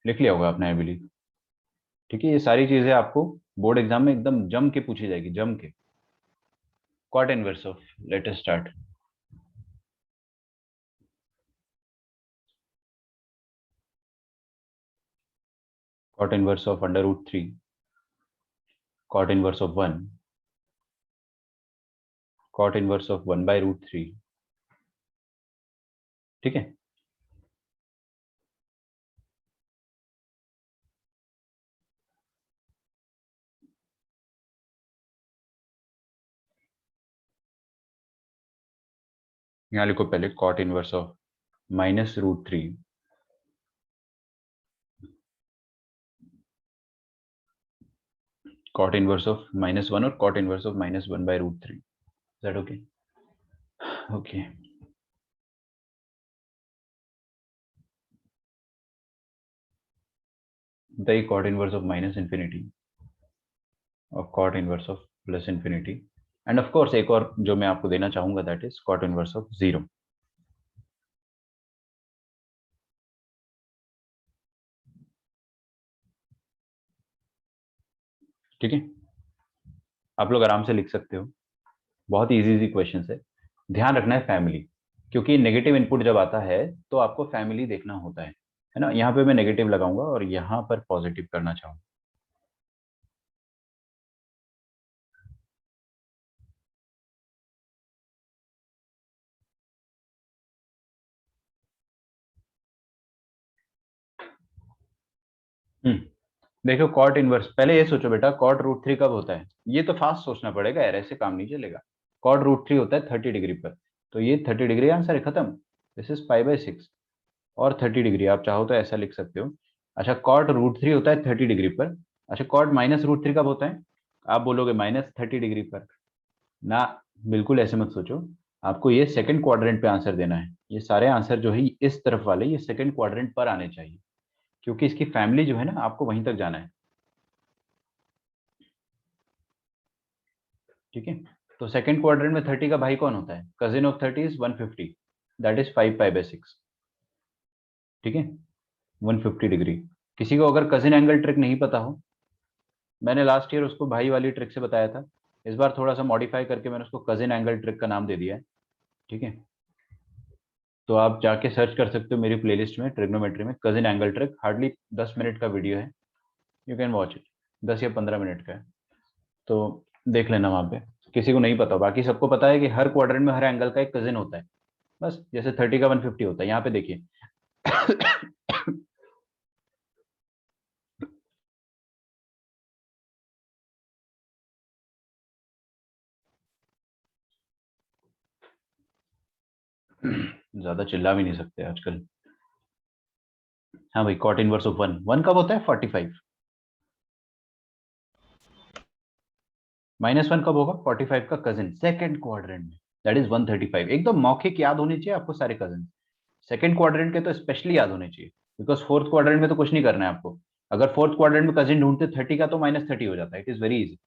लिख लिया होगा आपने, आई बिलीव। ठीक है, ये सारी चीजें आपको बोर्ड एग्जाम में एकदम जम के पूछी जाएगी, जम के। Cot inverse of, let us start. Cot inverse of √3, cot inverse of 1, cot inverse of 1/√3। ठीक है, यहाँ लिखो पहले cot inverse of -√3, cot inverse of -1 और cot inverse of -1/√3। That okay? Okay, the cot inverse of -infinity और cot inverse of +infinity, and of course एक और जो मैं आपको देना चाहूंगा, that is cot inverse of 0। ठीक है, आप लोग आराम से लिख सकते हो, बहुत इजी इजी क्वेश्चन है। ध्यान रखना है फैमिली, क्योंकि नेगेटिव इनपुट जब आता है तो आपको फैमिली देखना होता है ना। यहाँ पे मैं नेगेटिव लगाऊंगा और यहाँ पर पॉजिटिव करना चाहूंगा। देखो कॉट इनवर्स, पहले ये सोचो बेटा, कॉट √3 कब होता है? ये तो फास्ट सोचना पड़ेगा यार, ऐसे काम नहीं चलेगा। कॉट √3 होता है 30 डिग्री पर, तो ये 30 डिग्री आंसर है, खत्म। This is π/6। और 30 डिग्री आप चाहो तो ऐसा लिख सकते हो। अच्छा, कॉट √3 होता है 30 डिग्री पर। अच्छा, कॉट -√3 कब होता है? आप बोलोगे -30 डिग्री पर ना। बिल्कुल ऐसे मत सोचो, आपको ये सेकंड क्वाड्रेंट पे आंसर देना है। ये सारे आंसर जो है इस तरफ वाले, ये सेकंड क्वाड्रेंट पर आने चाहिए, क्योंकि इसकी फैमिली जो है ना, आपको वहीं तक जाना है। ठीक है, तो सेकंड क्वाड्रेंट में 30 का भाई कौन होता है? Cousin of 30 is 150, that is 5π/6। ठीक है, 150 डिग्री। किसी को अगर कजिन एंगल ट्रिक नहीं पता हो, मैंने लास्ट ईयर उसको भाई वाली ट्रिक से बताया था, इस बार थोड़ा सा मॉडिफाई करके मैंने उसको कजिन एंगल ट्रिक का नाम दे दिया है। ठीक है, तो आप जाके सर्च कर सकते हो मेरी प्लेलिस्ट में, ट्रिग्नोमेट्री में, cousin angle trick. Hardly 10 minute का वीडियो है, यू कैन वॉच इट। 10 या 15 मिनट का है, तो देख लेना वहां पे। किसी को नहीं पता, बाकी सबको पता है कि हर क्वाड्रेंट में हर एंगल का एक कजिन होता है। बस जैसे 30 का 150 होता है, यहाँ पे देखिए। ज्यादा चिल्ला भी नहीं सकते आजकल। हाँ भाई, कॉट इनवर्स ऑफ 1, 1 कब होता है? 45। -1 कब होगा? 45 का कजिन सेकंड क्वाड्रेंट में, दैट इज 135। एकदम मौखिक याद होने चाहिए आपको सारे कजिन, सेकंड क्वाड्रेंट के तो स्पेशली याद होने चाहिए, बिकॉज फोर्थ क्वाड्रेंट में तो कुछ नहीं करना है आपको। अगर फोर्थ क्वाड्रेंट में कजिन ढूंढते 30 का, तो -30 हो जाता है। It is very easy.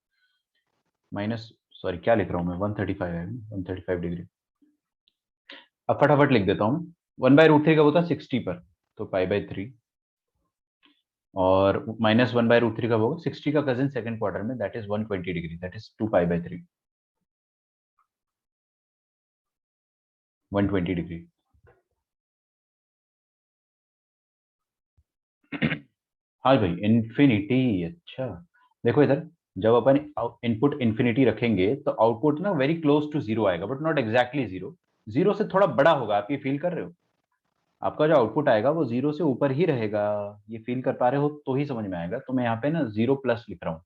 Minus, sorry क्या लिख रहा हूँ मैं, 135 है, 135 डिग्री। अब फटाफट लिख देता हूँ। 1/√3 कब होता है? 60 पर, तो π/3। और -1/√3 कब होगा? 60 का कजिन सेकंड क्वार्टर में, that is 120 degree, that is 2π/3। 120 degree. हाँ भाई, इन्फिनिटी। अच्छा, देखो इधर, जब अपन इनपुट इन्फिनिटी रखेंगे तो आउटपुट ना वेरी क्लोज टू 0 आएगा, बट नॉट एग्जैक्टली 0। 0 से थोड़ा बड़ा होगा, आप ये फील कर रहे हो? आपका जो आउटपुट आएगा वो 0 से ऊपर ही रहेगा। ये फील कर पा रहे हो तो ही समझ में आएगा। तो मैं यहाँ पे ना 0+ लिख रहा हूँ।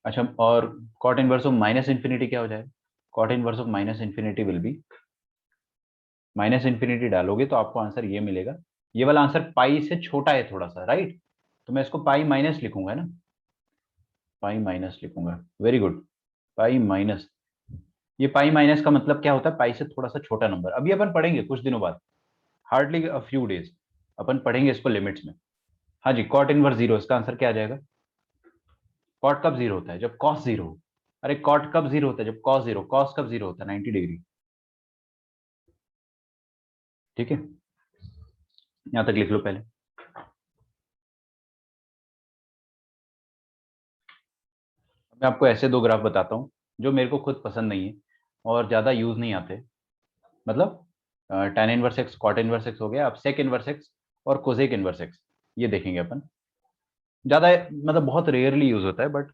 अच्छा, और कॉट इनवर्स ऑफ -इंफिनिटी क्या हो जाएगा? Cot inverse of -infinity will be, -infinity डालोगे तो आपको आंसर ये मिलेगा। ये वाला आंसर पाई से छोटा है थोड़ा सा, राइट? तो मैं इसको पाई माइनस लिखूंगा, है ना, पाई माइनस लिखूंगा। Very good, pi minus. ये पाई माइनस का मतलब क्या होता है? पाई से थोड़ा सा छोटा नंबर। अभी अपन पढ़ेंगे कुछ दिनों बाद, हार्डली अ फ्यू डेज अपन पढ़ेंगे इसको लिमिट्स में। हाँ जी, कॉट इनवर्स जीरो, इसका आंसर क्या आ जाएगा? कॉट कब जीरो होता है? जब कॉस जीरो हो। अरे कॉट कब जीरो होता है? जब कॉस जीरो। कॉस कब जीरो होता है? 90 डिग्री। ठीक है, यहां तक लिख लो पहले। मैं आपको ऐसे दो ग्राफ बताता हूँ जो मेरे को खुद पसंद नहीं है और ज्यादा यूज नहीं आते। मतलब tan inverse x, cot inverse x हो गया, अब सेक इनवर्स एक्स और कोसेक इनवर्स एक्स, ये देखेंगे अपन। ज्यादा मतलब बहुत रेयरली यूज होता है, बट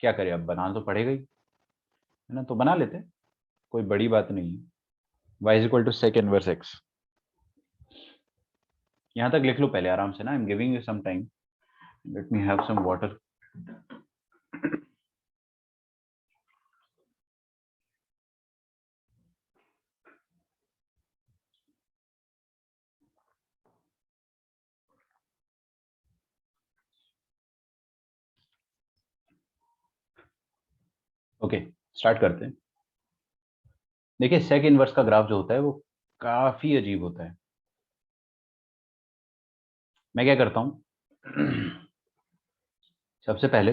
क्या करें, अब बनाना तो पड़ेगा ही, है ना, तो बना लेते हैं, कोई बड़ी बात नहीं है। y is equal to sec inverse x, यहाँ तक लिख लो पहले आराम से ना। I am giving you some time, let me have some water. Okay, start करते हैं। देखिए सेक इनवर्स का ग्राफ जो होता है वो काफी अजीब होता है। मैं क्या करता हूँ सबसे पहले,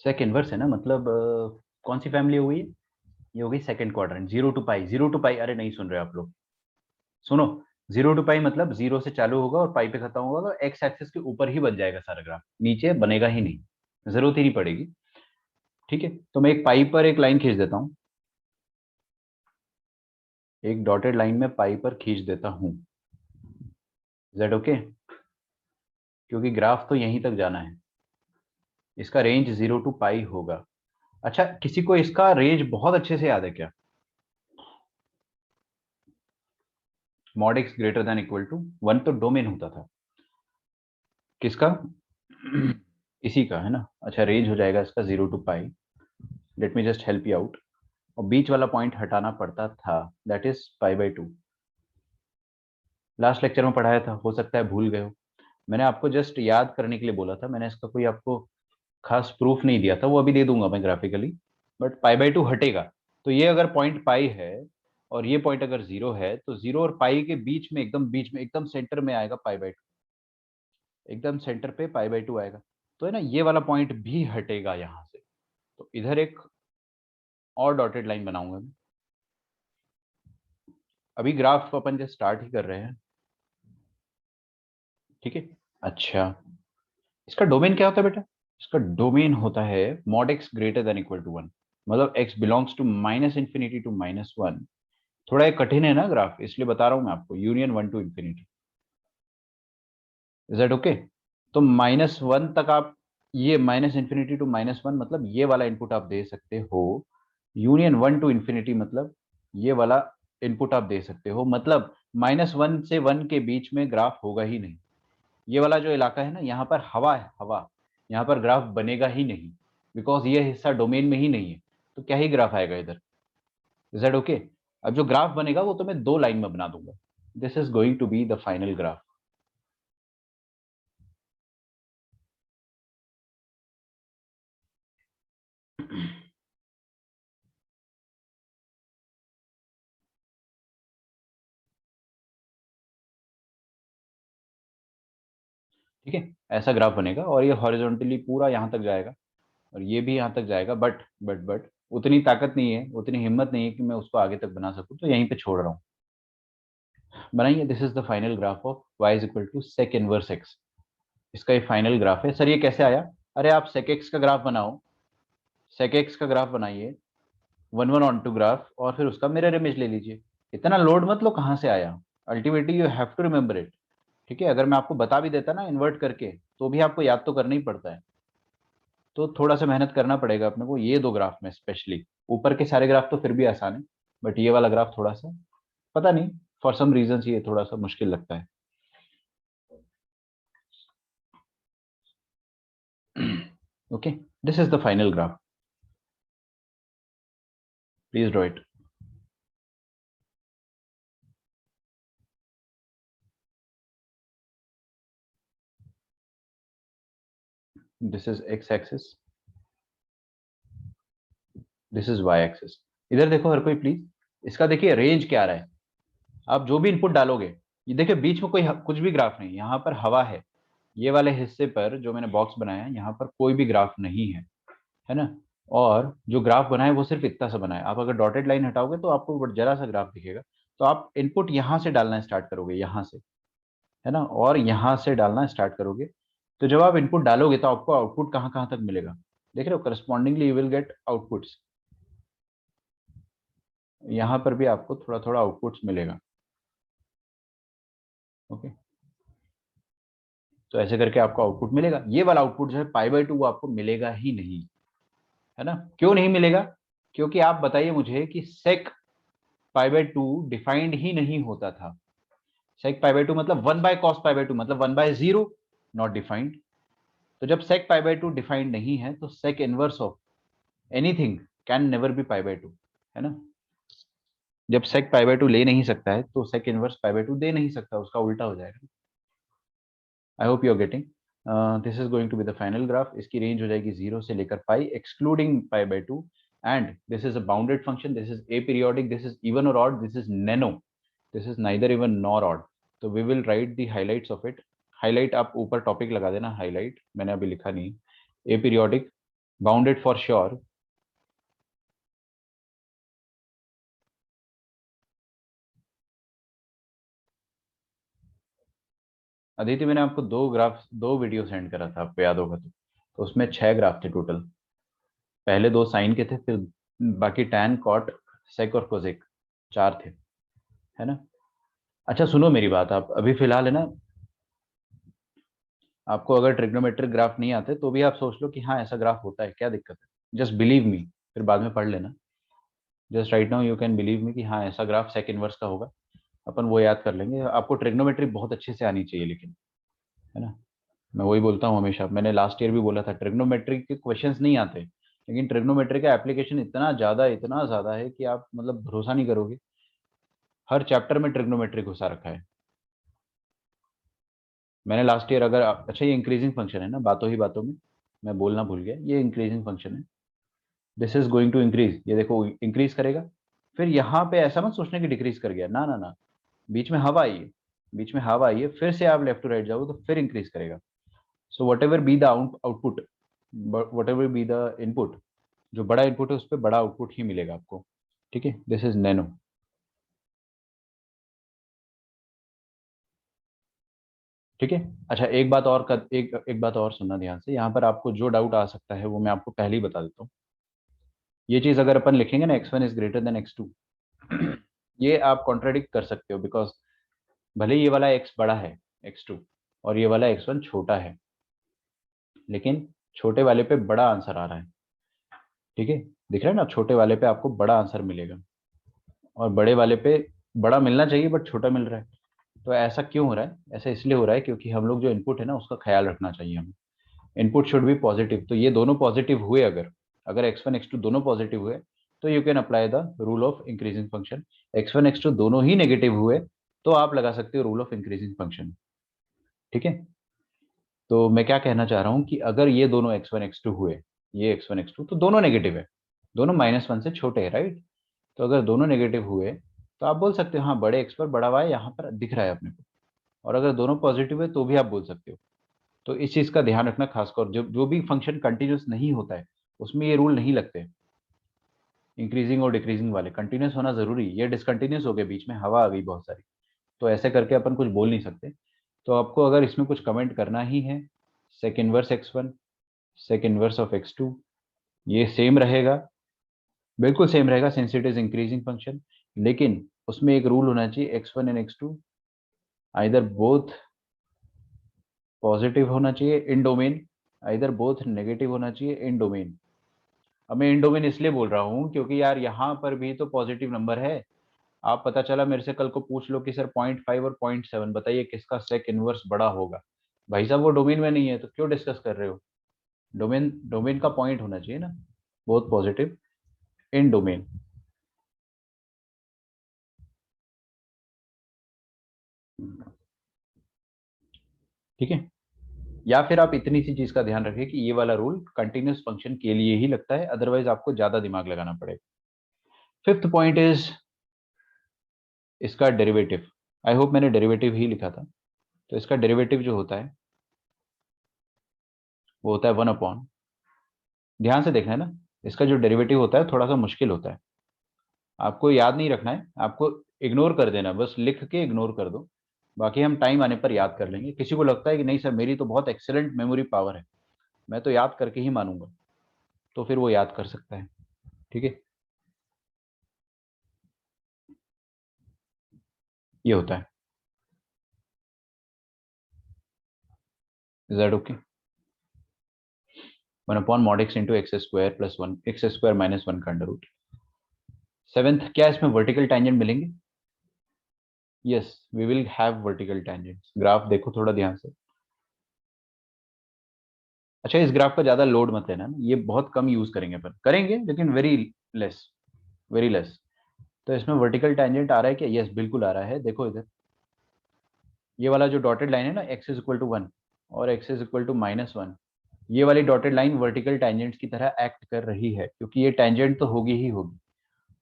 सेक इनवर्स है ना, मतलब कौन सी फैमिली हो गई? ये हो गई second quadrant, zero to pi. Zero to pi, अरे नहीं सुन रहे आप लोग, सुनो। जीरो टू पाई मतलब जीरो से चालू होगा और पाई पे खत्म होगा, तो एक्स एक्सिस के ऊपर ही बन जाएगा सारा ग्राफ, नीचे बनेगा ही नहीं, जरूरत ही नहीं पड़ेगी। ठीक है, तो मैं एक पाई पर एक लाइन खींच देता हूँ, एक डॉटेड लाइन में पाई पर खींच देता हूँ। जेड ओके, क्योंकि ग्राफ तो यहीं तक जाना है, इसका रेंज जीरो टू पाई होगा। अच्छा, किसी को इसका रेंज बहुत अच्छे से याद है क्या? Mod x greater than equal to one तो डोमेन होता था किसका? इसी का, है ना। अच्छा, रेंज हो जाएगा इसका zero to pi. Let me just help you out. और बीच वाला पॉइंट हटाना पड़ता था, that is pi by two. Last lecture में पढ़ाया था, हो सकता है भूल गए हो। मैंने आपको जस्ट याद करने के लिए बोला था, मैंने इसका कोई आपको खास प्रूफ नहीं दिया था, वो अभी दे दूंगा मैं graphically. But pi by to हटेगा, तो ये अगर पॉइंट पाई है और ये पॉइंट अगर जीरो है, तो जीरो और पाई के बीच में, एकदम बीच में, एकदम सेंटर में आएगा पाई बाई टू, एकदम सेंटर पे पाई बाई टू आएगा। तो है ना, ये वाला पॉइंट भी हटेगा यहाँ से। तो इधर एक और डॉटेड लाइन बनाऊंगा मैं। अभी ग्राफ अपन जस्ट स्टार्ट ही कर रहे हैं, ठीक है। अच्छा, इसका डोमेन क्या होता है बेटा? इसका डोमेन होता है mod x greater than equal to one, मतलब X belongs to minus infinity to minus one. थोड़ा ये कठिन है ना ग्राफ, इसलिए बता रहा हूं मैं आपको, union one to infinity. Is that okay? तो माइनस वन तक आप, ये minus infinity to minus one मतलब ये वाला इनपुट आप दे सकते हो। यूनियन वन टू इंफिनिटी मतलब ये वाला इनपुट आप दे सकते हो, मतलब माइनस वन से वन के बीच में ग्राफ होगा ही नहीं। ये वाला जो इलाका है ना, यहाँ पर हवा है, हवा, यहाँ पर ग्राफ बनेगा ही नहीं, बिकॉज ये हिस्सा डोमेन में ही नहीं है। तो क्या ही ग्राफ आएगा इधर? Is that okay? अब जो ग्राफ बनेगा वो तो मैं दो लाइन में बना दूंगा। This is going to be the final graph. ठीक है, ऐसा ग्राफ बनेगा और ये हॉरिजॉन्टली पूरा यहाँ तक जाएगा और ये भी यहाँ तक जाएगा, बट उतनी ताकत नहीं है, उतनी हिम्मत नहीं है कि मैं उसको आगे तक बना सकूं, तो यहीं पे छोड़ रहा हूँ। बनाइए, this is the final graph of y is equal to sec inverse x. इसका ये फाइनल ग्राफ है। सर ये कैसे आया? अरे आप सेक एक्स का ग्राफ बनाओ, सेक एक्स का ग्राफ बनाइए, one one onto graph, और फिर उसका मिरर इमेज ले लीजिए। इतना लोड मत लो, कहाँ से आया? Ultimately you have to remember it. ठीक है, अगर मैं आपको बता भी देता ना इन्वर्ट करके, तो भी आपको याद तो करना ही पड़ता है। तो थोड़ा सा मेहनत करना पड़ेगा अपने को, ये दो ग्राफ में स्पेशली। ऊपर के सारे ग्राफ तो फिर भी आसान है, बट ये वाला ग्राफ थोड़ा सा, पता नहीं, फॉर सम रीजन ये थोड़ा सा मुश्किल लगता है। Okay, this is the final graph, please draw it. This is x axis, this is y axis. इधर देखो हर कोई प्लीज, इसका देखिए रेंज क्या आ रहा है। आप जो भी इनपुट डालोगे, ये देखिए बीच में कोई कुछ भी ग्राफ नहीं, यहाँ पर हवा है। ये वाले हिस्से पर जो मैंने बॉक्स बनाया है, यहाँ पर कोई भी ग्राफ नहीं है ना। और जो ग्राफ बना है वो सिर्फ इतना सा बना है। आप अगर डॉटेड लाइन हटाओगे तो आपको जरा सा ग्राफ दिखेगा। तो आप इनपुट यहाँ से डालना स्टार्ट करोगे, यहाँ से, है ना, और यहाँ से डालना स्टार्ट करोगे। तो जब आप इनपुट डालोगे तो आपको आउटपुट कहाँ कहाँ तक मिलेगा, देख रहे हो, correspondingly you will get outputs. यहाँ पर भी आपको थोड़ा थोड़ा आउटपुट्स मिलेगा। ओके, तो ऐसे करके आपको आउटपुट मिलेगा। ये वाला आउटपुट जो है π/2 वो आपको मिलेगा ही नहीं, है ना। क्यों नहीं मिलेगा? क्योंकि आप बताइए मुझे कि sec π/2 डिफाइंड ही नहीं होता था। sec π/2 मतलब 1/cos π/2 मतलब 1/0, नॉट डिफाइंड। तो जब sec π/2 डिफाइंड नहीं है तो sec inverse of anything can never be π/2, है ना। जब sec π/2 ले नहीं सकता है तो sec इनवर्स π/2 दे नहीं सकता, उसका उल्टा हो जाएगा। I hope you are getting. This is going to be the final graph. इसकी रेंज हो जाएगी 0 से लेकर pi excluding π/2, and this is a bounded function, this is aperiodic, this is even और odd, this is nano, this is neither even nor odd. तो we will write the highlights of it. Highlight आप ऊपर topic लगा देना, highlight मैंने अभी लिखा नहीं। aperiodic, bounded for sure, Aditi मैंने आपको दो वीडियो सेंड करा था, आपको याद होगा तो उसमें 6 ग्राफ थे टोटल। पहले 2 साइन के थे, फिर बाकी टैन, कॉट, सेक और कोसेक 4 थे, है ना। अच्छा सुनो मेरी बात, आप अभी फिलहाल है ना, आपको अगर ट्रिग्नोमेट्रिक ग्राफ नहीं आते तो भी आप सोच लो कि हाँ ऐसा ग्राफ होता है, क्या दिक्कत है, जस्ट बिलीव मी, फिर बाद में पढ़ लेना। Just right now you can believe me कि हाँ ऐसा ग्राफ सेक इनवर्स का होगा, अपन वो याद कर लेंगे। आपको ट्रिग्नोमेट्री बहुत अच्छे से आनी चाहिए लेकिन, है ना। मैं वही बोलता हूँ हमेशा, मैंने लास्ट ईयर भी बोला था ट्रिग्नोमेट्री के क्वेश्चंस नहीं आते, लेकिन ट्रिग्नोमेट्री का एप्लीकेशन इतना ज़्यादा है कि आप मतलब भरोसा नहीं करोगे। हर चैप्टर में ट्रिग्नोमेट्री घुसा रखा है मैंने लास्ट ईयर। अगर अच्छा ये इंक्रीजिंग फंक्शन है ना, बातों ही बातों में मैं बोलना भूल गया, ये इंक्रीजिंग फंक्शन है। This is going to increase, ये देखो इंक्रीज करेगा। फिर यहाँ पे ऐसा मत सोचने की डिक्रीज कर गया, ना ना ना, बीच में हवा आई है, बीच में हवा आई है, फिर से आप लेफ्ट टू राइट जाओगे तो फिर इंक्रीज करेगा। So what ever be the output, what ever be the input, जो बड़ा इनपुट है उस पर बड़ा आउटपुट ही मिलेगा आपको। ठीक है, दिस इज नैनो। ठीक है। अच्छा एक बात और एक बात और सुनना ध्यान से, यहाँ पर आपको जो डाउट आ सकता है वो मैं आपको पहले ही बता देता हूँ। ये चीज अगर अपन लिखेंगे ना x1 is greater than x2, ये आप कॉन्ट्राडिक्ट कर सकते हो, बिकॉज भले ये वाला x बड़ा है, x2, और ये वाला x1 छोटा है, लेकिन छोटे वाले पे बड़ा आंसर आ रहा है। ठीक है, दिख रहा है ना, छोटे वाले पे आपको बड़ा आंसर मिलेगा और बड़े वाले पे बड़ा मिलना चाहिए बट छोटा मिल रहा है। तो ऐसा क्यों हो रहा है? ऐसा इसलिए हो रहा है क्योंकि हम लोग जो इनपुट है ना उसका ख्याल रखना चाहिए हमें। इनपुट शुड बी पॉजिटिव, तो ये दोनों पॉजिटिव हुए, अगर अगर x1 x2 दोनों पॉजिटिव हुए तो you can apply the rule of increasing function. x1 x2 दोनों ही नेगेटिव हुए तो आप लगा सकते हो रूल ऑफ इंक्रीजिंग फंक्शन। ठीक है, तो मैं क्या कहना चाह रहा हूँ कि अगर ये दोनों x1 x2 हुए, ये x1 x2 तो दोनों नेगेटिव है, दोनों -1 से छोटे हैं, राइट। तो अगर दोनों नेगेटिव हुए तो आप बोल सकते हो हाँ बड़े x पर बड़ा y यहाँ पर दिख रहा है अपने को, और अगर दोनों पॉजिटिव है तो भी आप बोल सकते हो। तो इस चीज का ध्यान रखना, खासकर जो जो भी फंक्शन कंटिन्यूस नहीं होता है उसमें ये रूल नहीं लगते। इंक्रीजिंग और डिक्रीजिंग वाले कंटिन्यूस होना जरूरी, ये डिसकंटिन्यूस हो गए, बीच में हवा आ गई बहुत सारी, तो ऐसे करके अपन कुछ बोल नहीं सकते। तो आपको अगर इसमें कुछ कमेंट करना ही है, sec inverse x1, sec inverse of x2, ये सेम रहेगा, बिल्कुल सेम रहेगा since it is increasing function. लेकिन उसमें एक रूल होना चाहिए, x1 and x2 either both positive होना चाहिए इन डोमेन, आइदर बोथ नेगेटिव होना चाहिए इन डोमेन। अब मैं इन डोमेन इसलिए बोल रहा हूँ क्योंकि यार यहाँ पर भी तो पॉजिटिव नंबर है। आप पता चला मेरे से कल को पूछ लो कि सर 0.5 और 0.7 बताइए किसका सेक इनवर्स बड़ा होगा, भाई साहब वो डोमेन में नहीं है तो क्यों डिस्कस कर रहे हो। डोमेन डोमेन का पॉइंट होना चाहिए ना, बोथ पॉजिटिव इन डोमेन। ठीक है, या फिर आप इतनी सी चीज का ध्यान रखें कि ये वाला रूल कंटिन्यूस फंक्शन के लिए ही लगता है, अदरवाइज आपको ज्यादा दिमाग लगाना पड़ेगा। फिफ्थ पॉइंट इज इसका डेरिवेटिव। आई होप मैंने डेरिवेटिव ही लिखा था। तो इसका डेरिवेटिव जो होता है वो होता है 1/, ध्यान से देखना है ना, इसका जो डेरिवेटिव होता है थोड़ा सा मुश्किल होता है, आपको याद नहीं रखना है, आपको इग्नोर कर देना, बस लिख के इग्नोर कर दो, बाकी हम टाइम आने पर याद कर लेंगे। किसी को लगता है कि नहीं सर मेरी तो बहुत एक्सेलेंट मेमोरी पावर है, मैं तो याद करके ही मानूंगा, तो फिर वो याद कर सकता है। ठीक है, ये होता है। Is that okay? 1/mod x into x square plus 1 x square minus 1 का अंडर रूट। सेवेंथ, क्या इसमें वर्टिकल टैंजेंट मिलेंगे? Yes, we will have vertical tangents. Graph देखो थोड़ा ध्यान से। अच्छा, इस ग्राफ का ज्यादा लोड मत लेना ना, ये बहुत कम यूज करेंगे, पर करेंगे लेकिन वेरी लेस, वेरी लेस। तो इसमें वर्टिकल टैंजेंट आ रहा है क्या? यस, बिल्कुल आ रहा है। देखो इधर ये वाला जो डॉटेड लाइन है ना, x इज इक्वल टू 1 और x इज इक्वल टू -1, ये वाली डॉटेड लाइन वर्टिकल टैंजेंट्स की तरह एक्ट कर रही है, क्योंकि ये टैंजेंट तो होगी ही होगी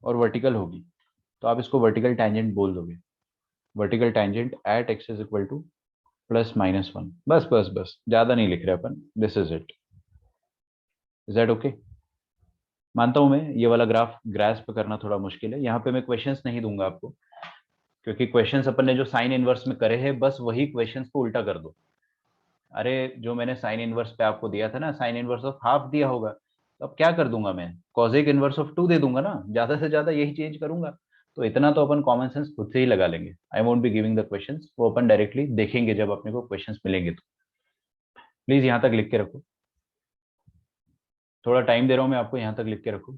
और वर्टिकल होगी, तो आप इसको वर्टिकल टैंजेंट बोल दोगे। Vertical tangent at x is equal to +-1। बस बस बस, ज्यादा नहीं लिख रहे अपन, this is it. Is that okay? मानता हूं मैं ये वाला ग्राफ ग्रास्प करना थोड़ा मुश्किल है, यहाँ पे मैं क्वेश्चंस नहीं दूंगा आपको, क्योंकि क्वेश्चंस अपन ने जो साइन इनवर्स में करे हैं बस वही क्वेश्चंस को उल्टा कर दो। अरे जो मैंने साइन इनवर्स पे आपको दिया था ना, साइन इनवर्स ऑफ हाफ दिया होगा, तो अब क्या कर दूंगा मैं, कॉसेक इनवर्स ऑफ 2 दे दूंगा ना, ज्यादा से ज्यादा यही चेंज करूंगा। तो इतना तो अपन कॉमन सेंस खुद से ही लगा लेंगे। I won't be giving the questions, वो अपन डायरेक्टली देखेंगे जब अपने को क्वेश्चंस मिलेंगे। तो प्लीज यहाँ तक लिख के रखो, थोड़ा टाइम दे रहा हूँ मैं आपको, यहाँ तक लिख के रखो।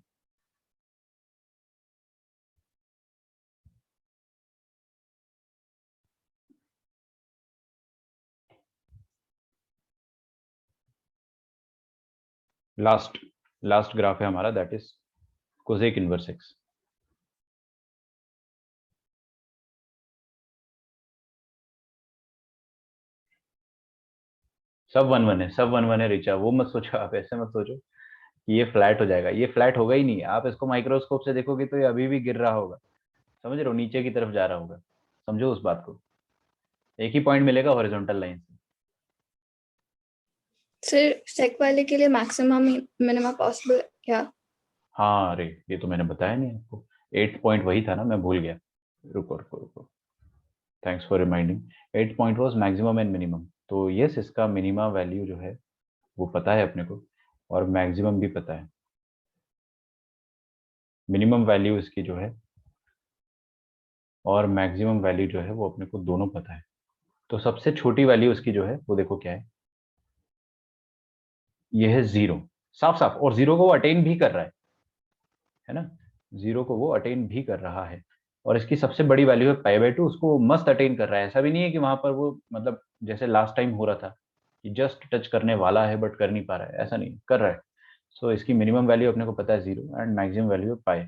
लास्ट लास्ट ग्राफ है हमारा, that is cosec inverse x. सब 1/1 है, सब 1/1 है रिचा, वो मत सोचो आप, ऐसे मत सोचो कि ये फ्लैट हो जाएगा, ये फ्लैट होगा ही नहीं। आप इसको माइक्रोस्कोप से देखोगे तो ये अभी भी गिर रहा होगा, समझ रहे हो, नीचे की तरफ जा रहा होगा। समझो उस बात को, एक ही पॉइंट मिलेगा हॉरिजॉन्टल लाइन से। सर सेक वाले के लिए मैक्सिमम मिनिमम पॉसिबल क्या? हाँ, अरे ये तो मैंने बताया नहीं आपको, 8 पॉइंट वही था ना, मैं भूल गया। रुको रुको रुको, thanks for reminding. 8 point was maximum and minimum, तो यस इसका मिनिमम वैल्यू जो है वो पता है अपने को, और मैक्सिमम भी पता है। मिनिमम वैल्यू इसकी जो है और मैक्सिमम वैल्यू जो है वो अपने को दोनों पता है। तो सबसे छोटी वैल्यू इसकी जो है वो देखो क्या है, ये है 0, साफ साफ, और 0 को वो अटेन भी कर रहा है ना, 0 को वो अटेन भी कर रहा है। और इसकी सबसे बड़ी वैल्यू है π/2, उसको वो मस्त अटेन कर रहा है। ऐसा भी नहीं है कि वहां पर वो मतलब जैसे लास्ट टाइम हो रहा था कि जस्ट टच करने वाला है बट कर नहीं पा रहा है, ऐसा नहीं, कर रहा है। सो इसकी मिनिमम वैल्यू अपने को पता है 0 एंड मैक्सिमम वैल्यू है पाई,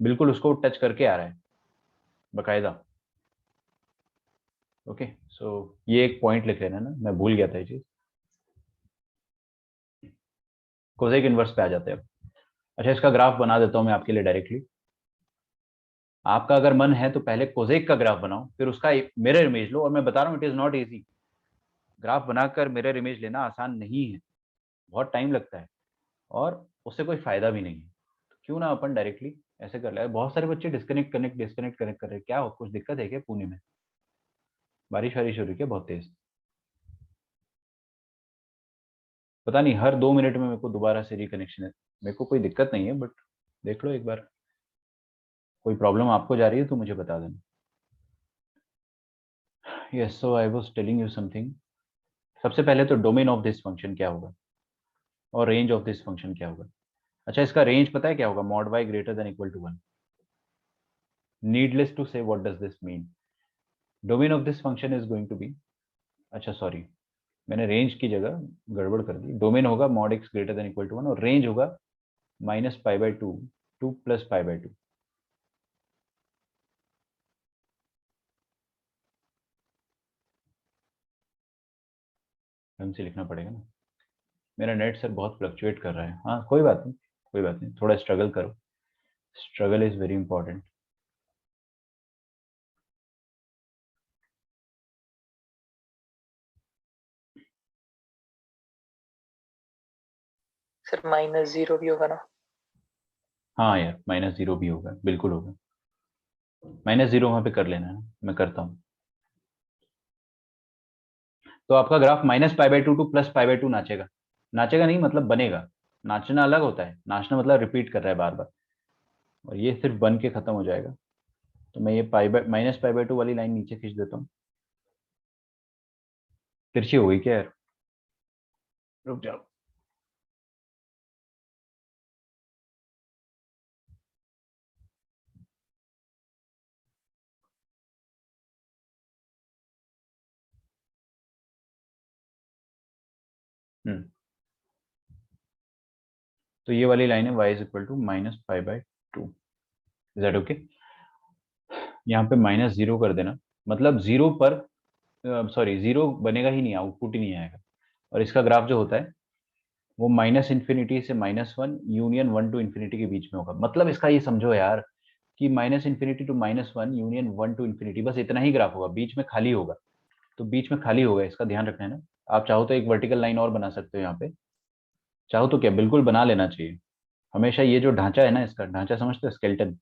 बिल्कुल उसको टच करके आ रहा है बकायदा। ओके, सो ये एक पॉइंट लिख लेना ना, मैं भूल गया था ये चीज। कोसेक इनवर्स पे आ जाते हैं अब। अच्छा, इसका ग्राफ बना देता हूं मैं आपके लिए डायरेक्टली। आपका अगर मन है तो पहले कोसेक का ग्राफ बनाओ, फिर उसका मिरर इमेज लो, और मैं बता रहा हूँ it is not easy. Graph बनाकर मिरर इमेज लेना आसान नहीं है, बहुत टाइम लगता है, और उससे कोई फायदा भी नहीं है। तो क्यों ना अपन डायरेक्टली ऐसे कर ले। बहुत सारे बच्चे डिस्कनेक्ट कनेक्ट डिस्कनेक्ट कनेक्ट कर रहे हैं, क्या हो, कुछ दिक्कत है क्या पुणे में? बारिश वारिश हो रही है बहुत तेज? पता नहीं, हर 2 मिनट में मेरे को दोबारा से रिकनेक्शन है। मेरे को कोई दिक्कत नहीं है, बट देख लो एक बार, कोई प्रॉब्लम आपको जा रही है तो मुझे बता देना। Yes, so I was telling you something. सबसे पहले तो डोमेन ऑफ दिस फंक्शन क्या होगा और रेंज ऑफ दिस फंक्शन क्या होगा। अच्छा, इसका रेंज पता है क्या होगा? Mod y greater than equal to 1। Needless to say what does this mean? Domain of this function is going to be, अच्छा सॉरी, मैंने रेंज की जगह गड़बड़ कर दी। डोमेन होगा mod x greater than equal to 1 और रेंज होगा -π/2 2 + π/2। ढंग से लिखना पड़ेगा ना, मेरा नेट सर बहुत फ्लक्चुएट कर रहा है। हाँ कोई बात नहीं, कोई बात नहीं, थोड़ा स्ट्रगल करो, struggle is very important. Sir -0 भी होगा ना? हाँ यार -0 भी होगा, बिल्कुल होगा। -0 वहां पे कर लेना है, मैं करता हूँ। तो आपका ग्राफ -π/2 टू +π/2 नाचेगा, नाचेगा नहीं मतलब बनेगा। नाचना अलग होता है, नाचना मतलब रिपीट कर रहा है बार बार, और ये सिर्फ बन के खत्म हो जाएगा। तो मैं ये -π/2 वाली लाइन नीचे खींच देता हूँ। तिरछी हो गई क्या यार? रुक जाओ। हम्म, तो ये वाली लाइन है y is equal to -π/2। Is that okay? यहाँ पे -0 कर देना, मतलब जीरो पर, सॉरी जीरो बनेगा ही नहीं, आउटपुट ही नहीं आएगा। और इसका ग्राफ जो होता है वो -∞ से -1 यूनियन 1 टू इन्फिनिटी के बीच में होगा। मतलब इसका ये समझो यार कि -∞ टू -1 यूनियन 1 टू इन्फिनिटी, बस इतना ही ग्राफ होगा, बीच में खाली होगा। तो बीच में खाली होगा, इसका ध्यान रखना है ना। आप चाहो तो एक वर्टिकल लाइन और बना सकते हो यहाँ पे, चाहो तो क्या बिल्कुल बना लेना चाहिए। हमेशा ये जो ढांचा है ना, इसका ढांचा समझते हो, स्केलेटन,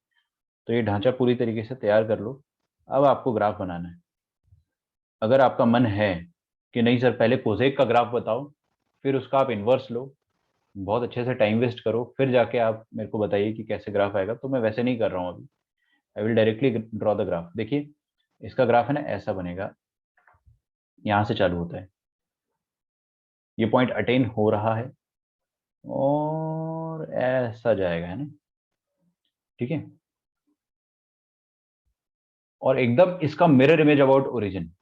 तो ये ढांचा पूरी तरीके से तैयार कर लो। अब आपको ग्राफ बनाना है। अगर आपका मन है कि नहीं सर पहले कोसेक का ग्राफ बताओ, फिर उसका आप इन्वर्स लो, बहुत अच्छे से टाइम वेस्ट करो, फिर जाके आप मेरे को बताइए कि कैसे ग्राफ आएगा, तो मैं वैसे नहीं कर रहा हूँ अभी। I will directly draw the graph. देखिए इसका ग्राफ है ना, ऐसा बनेगा, यहाँ से चालू होता है, ये पॉइंट अटेन हो रहा है और ऐसा जाएगा, है ना, ठीक है। और एकदम इसका मिरर इमेज अबाउट ओरिजिन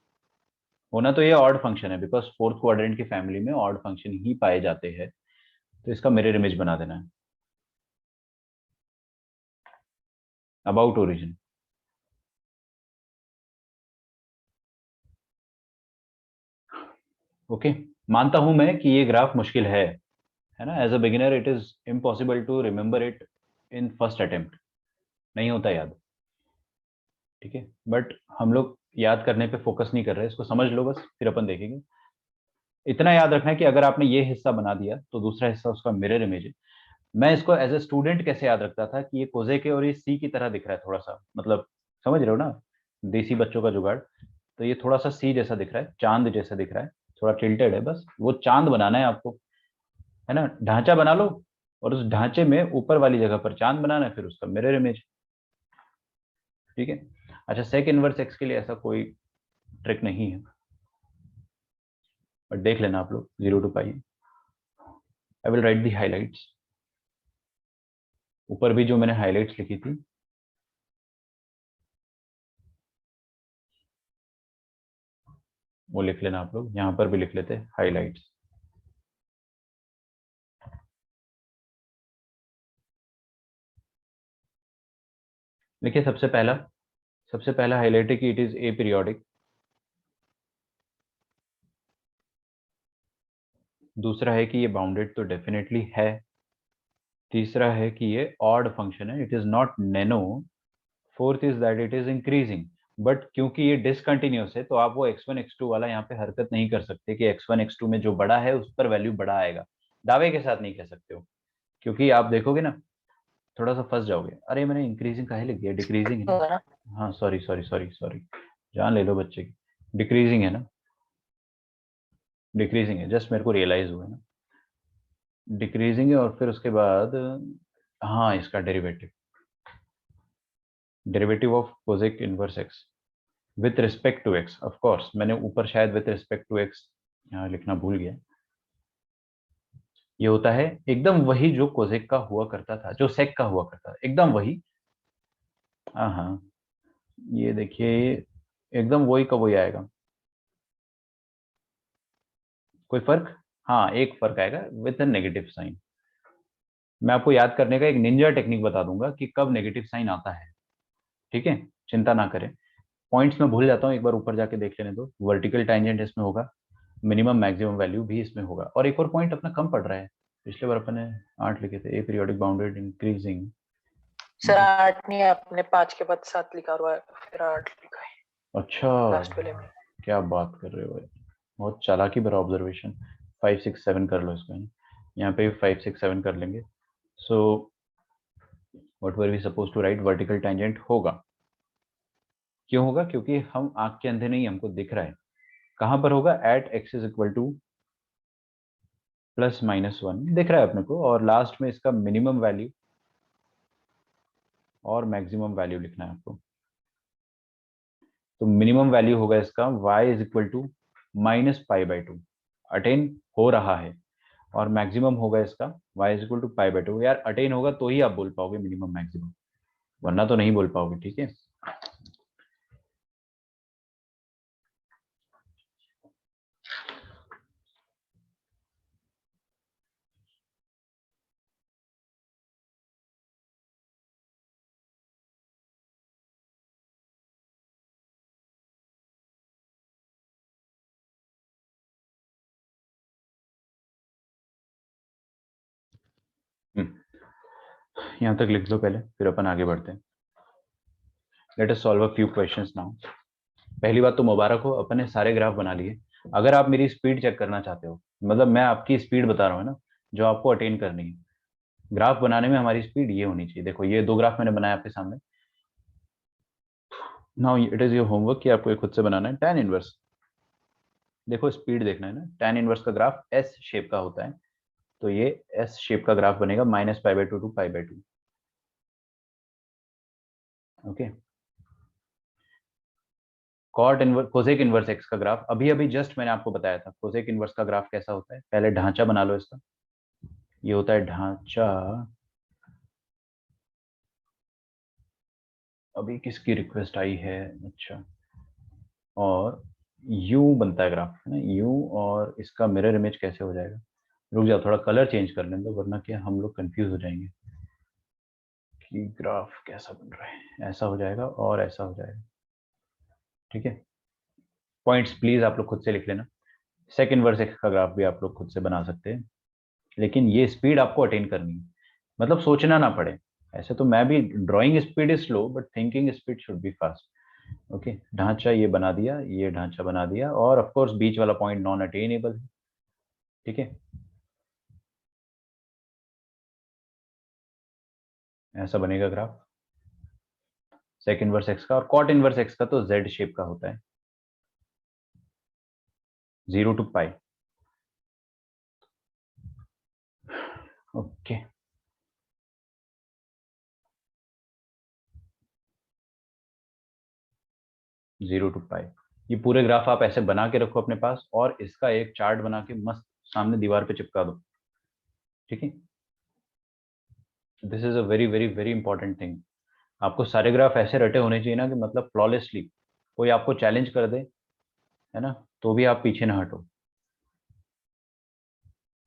होना, तो ये ऑड फंक्शन है, बिकॉज फोर्थ क्वाड्रेंट की फैमिली में ऑड फंक्शन ही पाए जाते हैं, तो इसका मिरर इमेज बना देना है अबाउट ओरिजिन। ओके, मानता हूं मैं कि ये ग्राफ मुश्किल है ना, as a beginner it is impossible to remember it in first attempt, नहीं होता याद, ठीक है। बट हम लोग याद करने पे फोकस नहीं कर रहे, इसको समझ लो बस, फिर अपन देखेंगे। इतना याद रखना है कि अगर आपने ये हिस्सा बना दिया तो दूसरा हिस्सा उसका मिरर इमेज है। मैं इसको एज ए स्टूडेंट कैसे याद रखता था कि ये कोजेक है और ये सी की तरह दिख रहा है थोड़ा सा, मतलब समझ रहे हो ना, देसी बच्चों का जुगाड़। तो ये थोड़ा सा सी जैसा दिख रहा है, चांद जैसा दिख रहा है, थोड़ा टिल्टेड है, बस वो चांद बनाना है आपको, है ना। ढांचा बना लो और उस ढांचे में ऊपर वाली जगह पर चांद बनाना है, फिर उसका मिरर इमेज, ठीक है। अच्छा, सेक इनवर्स एक्स के लिए ऐसा कोई ट्रिक नहीं है, बट देख लेना आप लोग, 0 to π। I will write the highlights, ऊपर भी जो मैंने हाईलाइट्स लिखी थी वो लिख लेना आप लोग, यहाँ पर भी लिख लेते हैं हाईलाइट्स। देखिए सबसे पहला हाईलाइट है कि इट इज ए पीरियोडिक। दूसरा है कि ये बाउंडेड तो डेफिनेटली है। तीसरा है कि ये ऑड फंक्शन है, it is not nano. Fourth is that it is increasing, but क्योंकि ये डिसकंटिन्यूस है तो आप वो x1 x2 वाला यहाँ पे हरकत नहीं कर सकते कि x1 x2 में जो बड़ा है उस पर वैल्यू बड़ा आएगा, दावे के साथ नहीं कह सकते हो, क्योंकि आप देखोगे ना थोड़ा सा फंस जाओगे। अरे मैंने इंक्रीजिंग काहे लिख दिया, डिक्रीजिंग है होगा ना? ना। हाँ सॉरी सॉरी सॉरी सॉरी, जान ले लो बच्चे की, डिक्रीजिंग है ना, डिक्रीजिंग है, जस्ट मेरे को रियलाइज हुआ है ना, डिक्रीजिंग है। और फिर उसके बाद हाँ इसका derivative, derivative of cosec inverse x with respect to x, of course मैंने ऊपर शायद विथ रिस्पेक्ट टू एक्स यहाँ लिखना भूल गया। ये होता है एकदम वही जो कोसेक का हुआ करता था, जो सेक का हुआ करता था, एकदम वही। हाँ हाँ, ये देखिए एकदम वही का वही आएगा। कोई फर्क? हाँ एक फर्क आएगा, विथ नेगेटिव साइन। मैं आपको याद करने का एक निंजा टेक्निक बता दूंगा कि कब नेगेटिव साइन आता है, ठीक है, चिंता ना करें। पॉइंट्स में भूल जाता हूँ, एक बार ऊपर जाके देख लेने दो, वर्टिकल टेंजेंट इसमें होगा मिनिमम मैक्सिमम वैल्यू भी इसमें होगा। और एक और पॉइंट अपना कम पड़ रहा है, पिछले बार अपन ने 8 लिखे थे, ए पीरियोडिक बाउंडेड इंक्रीजिंग। सर 8 नहीं, आपने 5 के बाद 7 लिखा हुआ है, फिर 8 लिखा है अच्छा, लास्ट वाले में। क्या बात कर रहे हो भाई, बहुत चालाकी भरा ऑब्जर्वेशन। 5 6 7 कर लो इसको, यहाँ पे 5 6 7 कर लेंगे। So whatever we suppose to write, vertical tangent होगा। क्यों होगा? क्योंकि हम आंख के अंधे नहीं, हमको दिख रहा है। कहां पर होगा? At x is equal to +-1 दिख रहा है अपने को, और लास्ट में इसका मिनिमम वैल्यू और मैक्सिमम वैल्यू लिखना है आपको। तो मिनिमम वैल्यू होगा इसका y is equal to -π/2, attain हो रहा है, और मैक्सिमम होगा इसका y इज इक्वल टू π/2। यार अटेन होगा तो ही आप बोल पाओगे मिनिमम मैक्सिमम, वरना तो नहीं बोल पाओगे, ठीक है। यहाँ तक लिख लो पहले, फिर अपन आगे बढ़ते हैं। Let us solve a few questions now. पहली बात तो मुबारक हो, अपन ने सारे ग्राफ बना लिए। अगर आप मेरी स्पीड चेक करना चाहते हो, मतलब मैं आपकी स्पीड बता रहा हूँ ना, जो आपको अटेन करनी है, ग्राफ बनाने में हमारी स्पीड ये होनी चाहिए। देखो ये 2 ग्राफ मैंने बनाया आपके सामने। Now it is your homework कि आपको ये खुद से बनाना है। tan इनवर्स, देखो स्पीड देखना है ना, tan इनवर्स का ग्राफ एस शेप का होता है, तो ये एस शेप का ग्राफ बनेगा -π/2 to π/2। Okay, cot inverse, cosec inverse x का ग्राफ अभी अभी जस्ट मैंने आपको बताया था। कोसेक इनवर्स का ग्राफ कैसा होता है, पहले ढांचा बना लो इसका। ये होता है ढांचा। अभी किसकी रिक्वेस्ट आई है? अच्छा, और यू बनता है ग्राफ, है ना, यू, और इसका मिरर इमेज कैसे हो जाएगा? रुक जाओ, थोड़ा कलर चेंज कर लें दो, वरना क्या हम लोग कंफ्यूज हो जाएंगे कि ग्राफ कैसा बन रहा है। ऐसा हो जाएगा और ऐसा हो जाएगा, ठीक है। पॉइंट्स प्लीज आप लोग खुद से लिख लेना। सेक इनवर्स एक्स का ग्राफ भी आप लोग खुद से बना सकते हैं, लेकिन ये स्पीड आपको अटेन करनी है, मतलब सोचना ना पड़े। ऐसे तो मैं भी, drawing speed is slow but thinking speed should be fast. Okay, ढांचा ये बना दिया, ये ढांचा बना दिया, और ऑफ कोर्स बीच वाला पॉइंट नॉन अटेनेबल है, ठीक है। ऐसा बनेगा ग्राफ सेक इनवर्स एक्स का। और कॉट इनवर्स एक्स का तो जेड शेप का होता है, 0 to π। ओके, जीरो टू पाई। ये पूरे ग्राफ आप ऐसे बना के रखो अपने पास, और इसका एक चार्ट बना के मस्त सामने दीवार पे चिपका दो, ठीक है। This is a very very very important thing. आपको सारे ग्राफ ऐसे रटे होने चाहिए ना, कि मतलब फ्लॉलेसली, कोई आपको चैलेंज कर दे, है ना, तो भी आप पीछे ना हटो।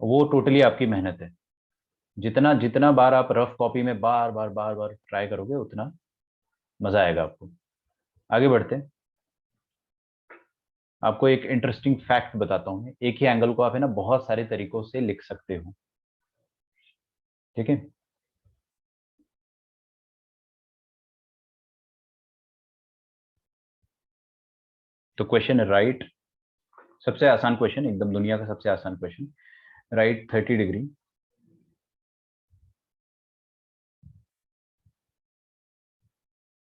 वो टोटली आपकी मेहनत है। जितना जितना बार आप रफ कॉपी में बार बार बार बार ट्राई करोगे, उतना मजा आएगा आपको। आगे बढ़ते हैं। आपको एक इंटरेस्टिंग फैक्ट बताता हूँ। एक ही एंगल को आप, है ना, बहुत सारे तरीकों से लिख सकते हो, ठीक है। तो क्वेश्चन है, राइट, सबसे आसान क्वेश्चन, एकदम दुनिया का सबसे आसान question. Right 30 degree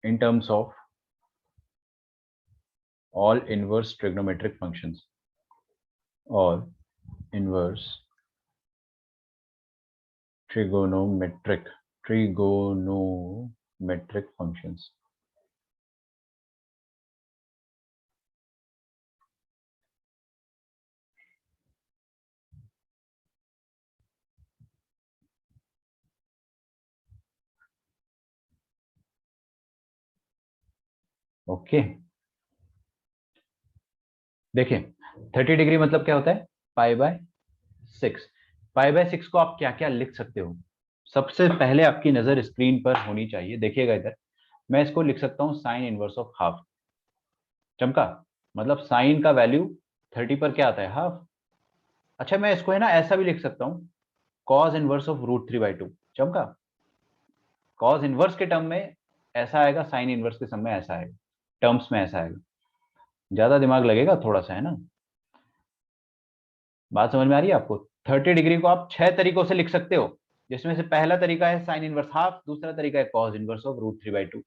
in terms of all inverse trigonometric functions, all inverse trigonometric functions। Okay, देखिए 30 डिग्री मतलब क्या होता है? π/6। π/6 को आप क्या क्या लिख सकते हो? सबसे पहले आपकी नजर स्क्रीन पर होनी चाहिए, देखिएगा इधर। मैं इसको लिख सकता हूं साइन इनवर्स ऑफ हाफ। चमका, मतलब साइन का वैल्यू 30 पर क्या आता है? हाफ। अच्छा मैं इसको है ना ऐसा भी लिख सकता हूँ, cos इनवर्स ऑफ √3/2। चमका? cos इनवर्स के टर्म में ऐसा आएगा, साइन इनवर्स के समय ऐसा आएगा, टर्म्स में ऐसा आएगा। ज्यादा दिमाग लगेगा थोड़ा सा, है ना? बात समझ में आ रही है आपको? 30 डिग्री को आप 6 तरीकों से लिख सकते हो, जिसमें से पहला तरीका है साइन इनवर्स हाफ, दूसरा तरीका है cos इनवर्स ऑफ √3/2।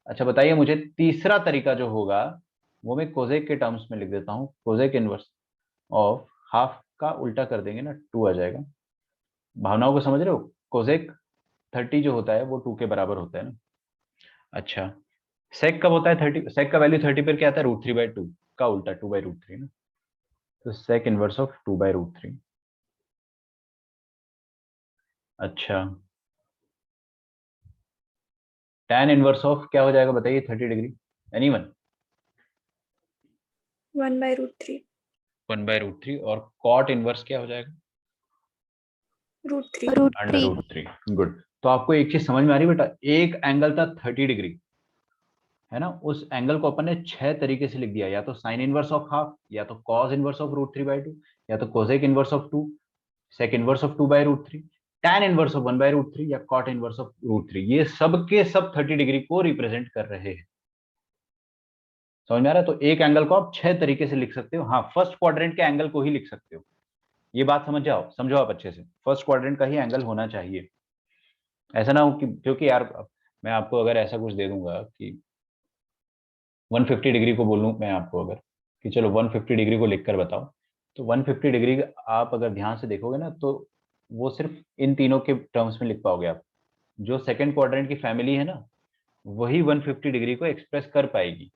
अच्छा बताइए मुझे, तीसरा तरीका जो होगा वो मैं कोजेक के टर्म्स में लिख देता हूँ। कोजेक इनवर्स ऑफ हाफ का उल्टा कर देंगे ना, 2 आ जाएगा। भावनाओं को समझ रहे हो? कोजेक 30 जो होता है वो 2 के बराबर होता है ना। अच्छा सेक कब होता है 30? सेक का वैल्यू 30 पर क्या आता है? √3/2 का उल्टा 2/√3 ना। तो सेक इनवर्स ऑफ 2/√3। अच्छा tan इनवर्स ऑफ क्या हो जाएगा बताइए 30 डिग्री? एनीवन? 1/√3। 1/√3। और कॉट इनवर्स क्या हो जाएगा? √3। √3। गुड। तो आपको एक चीज समझ में आ रही है बेटा, एक एंगल था 30 डिग्री, है ना, उस एंगल को अपन ने 6 तरीके से लिख दिया, या तो साइन इनवर्स ऑफ हाफ, या तो कॉस इनवर्स ऑफ √3/2, या तो cosec inverse of 2, sec inverse of 2/√3, tan inverse of 1/√3, या कॉट इनवर्स ऑफ √3। ये सब के सब 30 डिग्री को रिप्रेजेंट कर रहे हैं। समझ में आ रहा है? तो एक एंगल को आप 6 तरीके से लिख सकते हो। हाँ, फर्स्ट क्वाड्रेंट के एंगल को ही लिख सकते हो। ये बात समझ जाओ, समझो आप अच्छे से, फर्स्ट क्वाड्रेंट का ही एंगल होना चाहिए। ऐसा ना हो कि, क्योंकि यार मैं आपको अगर ऐसा कुछ दे दूंगा कि 150 डिग्री को बोलूं मैं आपको, अगर कि चलो 150 डिग्री को लिखकर बताओ, तो 150 डिग्री आप अगर ध्यान से देखोगे ना, तो वो सिर्फ इन तीनों के टर्म्स में लिख पाओगे आप। जो सेकंड क्वाड्रेंट की फैमिली है ना, वही 150 डिग्री को एक्सप्रेस कर पाएगी।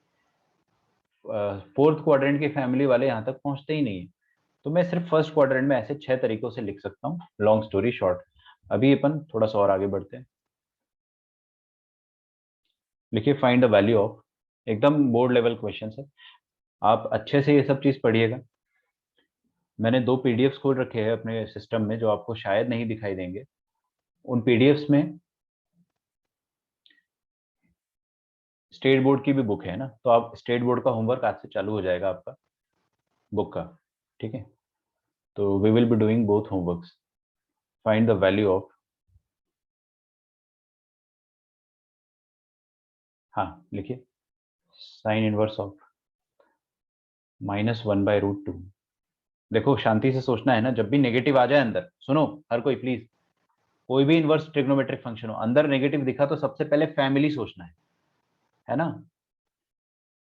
फोर्थ क्वाड्रेंट की फैमिली वाले यहाँ तक पहुंचते ही नहीं है। तो मैं सिर्फ फर्स्ट क्वाड्रेंट में ऐसे 6 तरीकों से लिख सकता हूँ। लॉन्ग स्टोरी शॉर्ट, अभी अपन थोड़ा सा और आगे बढ़ते हैं। लिखिए फाइंड द वैल्यू ऑफ, एकदम बोर्ड लेवल क्वेश्चन है, आप अच्छे से ये सब चीज पढ़िएगा। मैंने 2 पीडीएफ्स खोल रखे हैं अपने सिस्टम में, जो आपको शायद नहीं दिखाई देंगे। उन पीडीएफ्स में स्टेट बोर्ड की भी बुक है ना, तो आप स्टेट बोर्ड का होमवर्क आज से चालू हो जाएगा आपका बुक का, ठीक है? तो we will be doing both homeworks. Find the value of, हाँ लिखिए, साइन इनवर्स ऑफ -1/√2। देखो शांति से सोचना है ना, जब भी नेगेटिव आ जाए अंदर, सुनो हर कोई प्लीज, कोई भी इनवर्स ट्रिग्नोमेट्रिक फंक्शन हो, अंदर नेगेटिव दिखा तो सबसे पहले फैमिली सोचना है ना?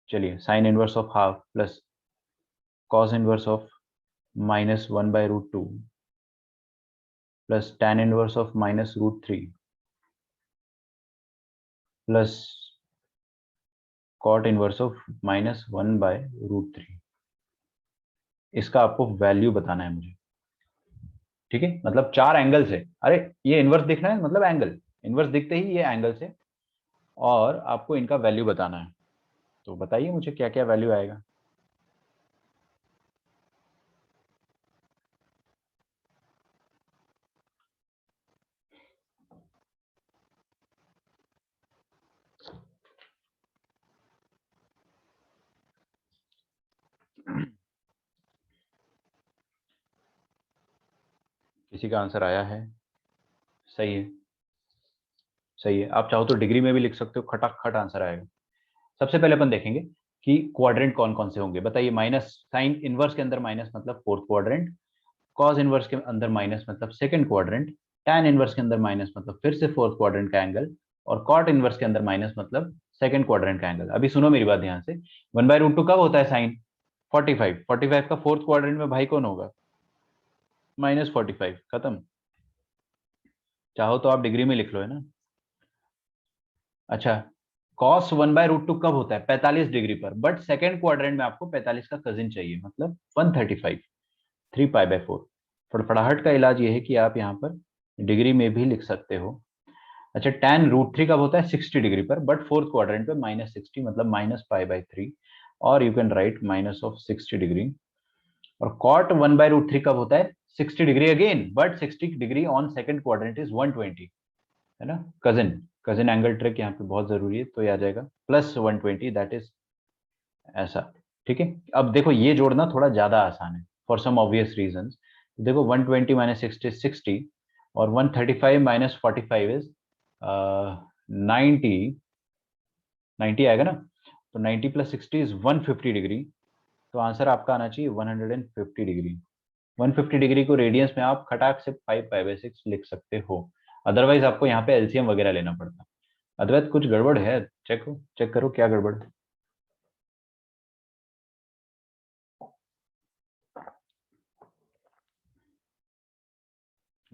चलिए, sine inverse of half plus cos inverse of -1/√2 plus tan inverse of -√3 plus cot inverse of -1/√3। इसका आपको वैल्यू बताना है मुझे, ठीक है? मतलब 4 एंगल से, अरे ये इनवर्स दिखना है मतलब एंगल, इनवर्स दिखते ही ये एंगल से, और आपको इनका वैल्यू बताना है। तो बताइए मुझे क्या क्या वैल्यू आएगा। किसी का आंसर आया है? सही है, सही है। आप चाहो तो डिग्री में भी लिख सकते हो, खटाखट आंसर आएगा। सबसे पहले अपन देखेंगे कि क्वाड्रेंट कौन कौन से होंगे। बताइए, माइनस साइन इनवर्स के अंदर माइनस मतलब फोर्थ क्वाड्रेंट, कॉस इनवर्स के अंदर माइनस मतलब सेकंड क्वाड्रेंट, tan इनवर्स के अंदर माइनस मतलब फिर से फोर्थ क्वाड्रेंट का एंगल, और कॉट इनवर्स के अंदर माइनस मतलब सेकंड क्वाड्रेंट का एंगल। अभी सुनो मेरी बात ध्यान से, 1/√2 कब होता है साइन? 45। 45 का फोर्थ क्वाड्रेंट में भाई कौन होगा? -45। खत्म। चाहो तो आप डिग्री में लिख लो, है ना? अच्छा, cos 1/√2 कब होता है? 45 डिग्री पर, बट सेकंड क्वाड्रेंट में आपको 45 का कजिन चाहिए, मतलब 135, 3π/4। फड़फड़ाहट का इलाज ये है कि आप यहाँ पर डिग्री में भी लिख सकते हो। अच्छा, tan √3 कब होता है? 60 डिग्री पर, बट फोर्थ क्वाड्रेंट पे -60 मतलब -π/3, और यू कैन राइट -60 डिग्री। और cot 1/√3 कब होता है? 60 degree again, but 60 degree on second quadrant is 120, है ना? कजिन, कजिन एंगल ट्रिक यहाँ पे बहुत जरूरी है, तो ये आ जाएगा +120, दैट इज ऐसा, ठीक है, अब देखो ये जोड़ना थोड़ा ज्यादा आसान है फॉर सम ऑब्वियस रीजंस। देखो 120 माइनस 60 60 और 135 माइनस 45 इज 90 90 आएगा ना, तो 90 प्लस 60 इज 150 डिग्री। तो आंसर आपका आना चाहिए 150 डिग्री। 150 डिग्री को रेडियंस में आप खटाक से 5 पाई/6 लिख सकते हो। अदरवाइज आपको यहाँ पे एलसीएम वगैरह लेना पड़ता। अदरवाइज कुछ गड़बड़ है, चेक करो क्या गड़बड़ है।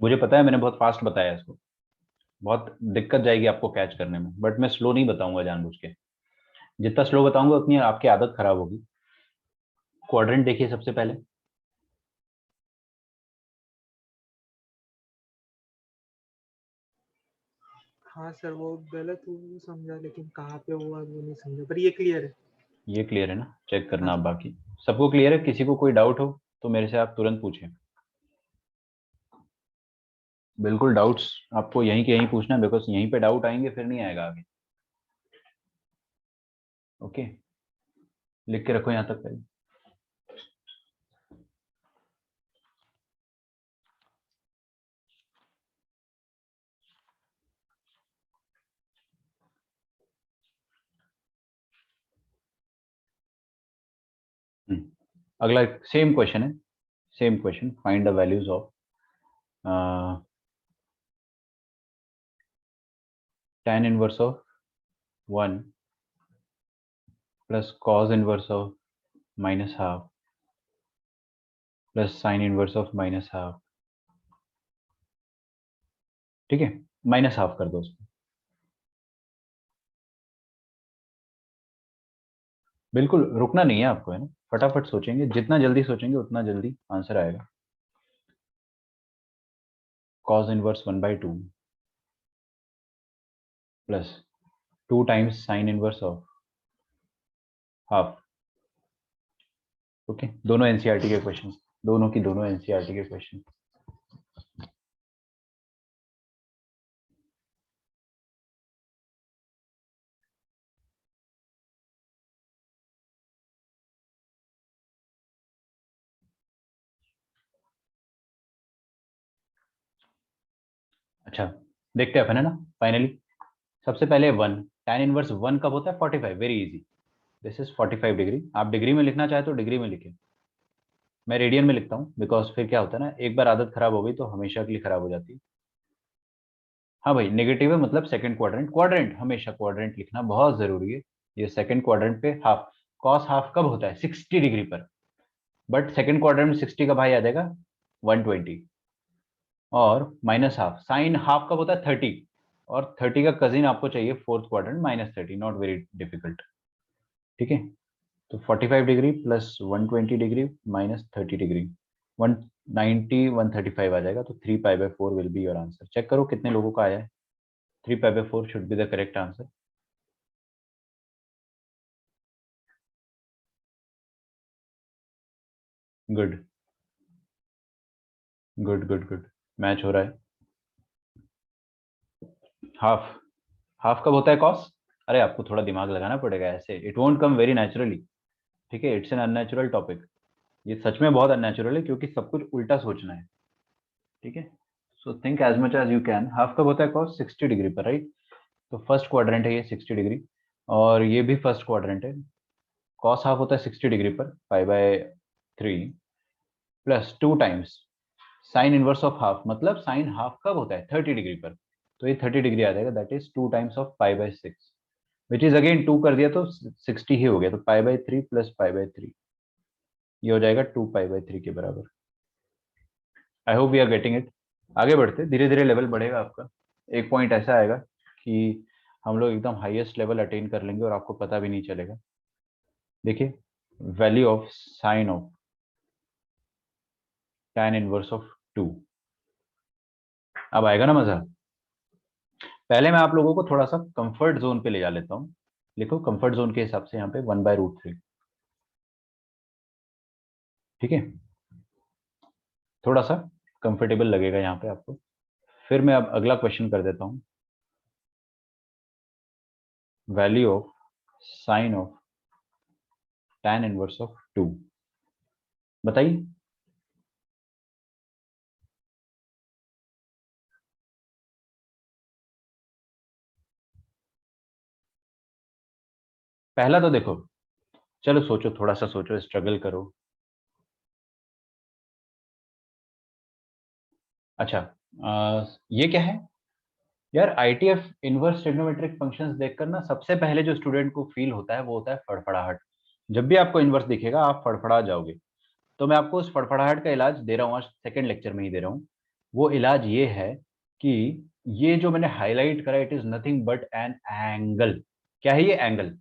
मुझे पता है मैंने बहुत फास्ट बताया इसको, बहुत दिक्कत जाएगी आपको कैच करने में, बट मैं स्लो नहीं बताऊंगा जानबूझ के। जितना स्लो बताऊंगा उतनी आपकी आदत खराब होगी। क्वाड्रेंट देखिए सबसे पहले। हाँ सर, वो गलत वो समझा, लेकिन कहाँ पे हुआ वो नहीं समझा, पर ये क्लियर है। ये क्लियर है ना, चेक करना हाँ आप बाकी। सबको क्लियर है? किसी को कोई डाउट हो तो मेरे से आप तुरंत पूछें। बिल्कुल डाउट्स आपको यहीं के यहीं पूछना है, बिकॉज यहीं पे डाउट आएंगे फिर नहीं आएगा आगे। ओके, लिख के रखो यहाँ तक पहले। अगला सेम क्वेश्चन है, same question, find the values of tan inverse of 1 plus cos inverse of minus half plus sign inverse of minus half. ठीक है, माइनस हाफ कर दो उसको। बिल्कुल रुकना नहीं है आपको, है ना, फटाफट सोचेंगे, जितना जल्दी सोचेंगे उतना जल्दी आंसर आएगा। cos inverse 1/2 plus 2 times sine inverse of half. Okay, दोनों एनसीईआरटी के क्वेश्चन, दोनों की दोनों एनसीईआरटी के क्वेश्चन। अच्छा, देखते हैं अपन, है ना। फाइनली सबसे पहले 1, tan इनवर्स 1 कब होता है? 45, very easy. This is 45 degree. आप डिग्री में लिखना चाहे तो डिग्री में लिखें, मैं रेडियन में लिखता हूँ, बिकॉज फिर क्या होता है ना, एक बार आदत खराब हो गई तो हमेशा के लिए खराब हो जाती है। हाँ भाई, नेगेटिव है मतलब सेकंड क्वाड्रेंट, क्वाड्रेंट हमेशा क्वाड्रेंट लिखना बहुत जरूरी है। ये सेकंड क्वाड्रेंट पे हाफ, कॉस हाफ कब होता है? 60 डिग्री पर, बट सेकंड क्वाड्रेंट में 60 का भाई आ जाएगा 120। और माइनस हाफ, साइन हाफ कब होता है? 30, और 30 का कजिन आपको चाहिए fourth quadrant -30, not very difficult. ठीक है, तो 45 degree plus 120 degree minus 30 degree, 190 135 आ जाएगा, तो 3π/4 will be your answer. Check करो कितने लोगों का आया है। 3π/4 should be the correct answer. Good good good good, match हो रहा है। हाफ, हाफ कब होता है कॉस? अरे आपको थोड़ा दिमाग लगाना पड़ेगा, ऐसे it won't come very naturally. ठीक है, इट्स एन अननेचुरल टॉपिक। ये सच में बहुत अननेचुरल है क्योंकि सब कुछ उल्टा सोचना है। ठीक है, so think as much as you can. Half कब होता है कॉस? 60 डिग्री पर, राइट। तो फर्स्ट क्वाड्रेंट है ये 60 डिग्री, और ये भी फर्स्ट क्वाड्रेंट है। कॉस हाफ होता है 60 डिग्री पर, 5/3 plus 2 times sine inverse of half, मतलब साइन हाफ कब होता है? 30 डिग्री पर, तो ये 30 डिग्री आ जाएगा, that is 2 times of 5/6, which is again 2 कर दिया तो 60 ही हो गया, तो 5/3 प्लस 5/3, ये हो जाएगा 2π/3 के बराबर। I hope we are getting it. आगे बढ़ते, धीरे धीरे लेवल बढ़ेगा आपका। एक पॉइंट ऐसा आएगा कि हम लोग एकदम हाईएस्ट लेवल अटेन कर लेंगे और आपको पता भी नहीं चलेगा। देखिए, value of sine of tan inverse of 2, अब आएगा ना मजा। पहले मैं आप लोगों को थोड़ा सा कंफर्ट जोन पे ले जा लेता हूँ। लिखो कंफर्ट जोन के हिसाब से यहाँ पे 1/√3। ठीक है, थोड़ा सा कंफर्टेबल लगेगा यहाँ पे आपको। फिर मैं अब अगला क्वेश्चन कर देता हूँ। Value of sine of tan inverse of 2। बताइए। पहला तो देखो, चलो सोचो, थोड़ा सा सोचो, स्ट्रगल करो। अच्छा, ये क्या है यार? आईटीएफ इनवर्स ट्रिग्नोमेट्रिक फंक्शंस देखकर ना सबसे पहले जो स्टूडेंट को फील होता है वो होता है फड़फड़ाहट। जब भी आपको इनवर्स दिखेगा आप फड़फड़ा जाओगे। तो मैं आपको उस फड़फड़ाहट का इलाज दे रहा हूँ, आज सेकंड लेक्चर में ही दे रहा हूँ। वो इलाज ये है कि ये जो मैंने हाईलाइट करा, it is nothing but an angle. क्या है ये? एंगल।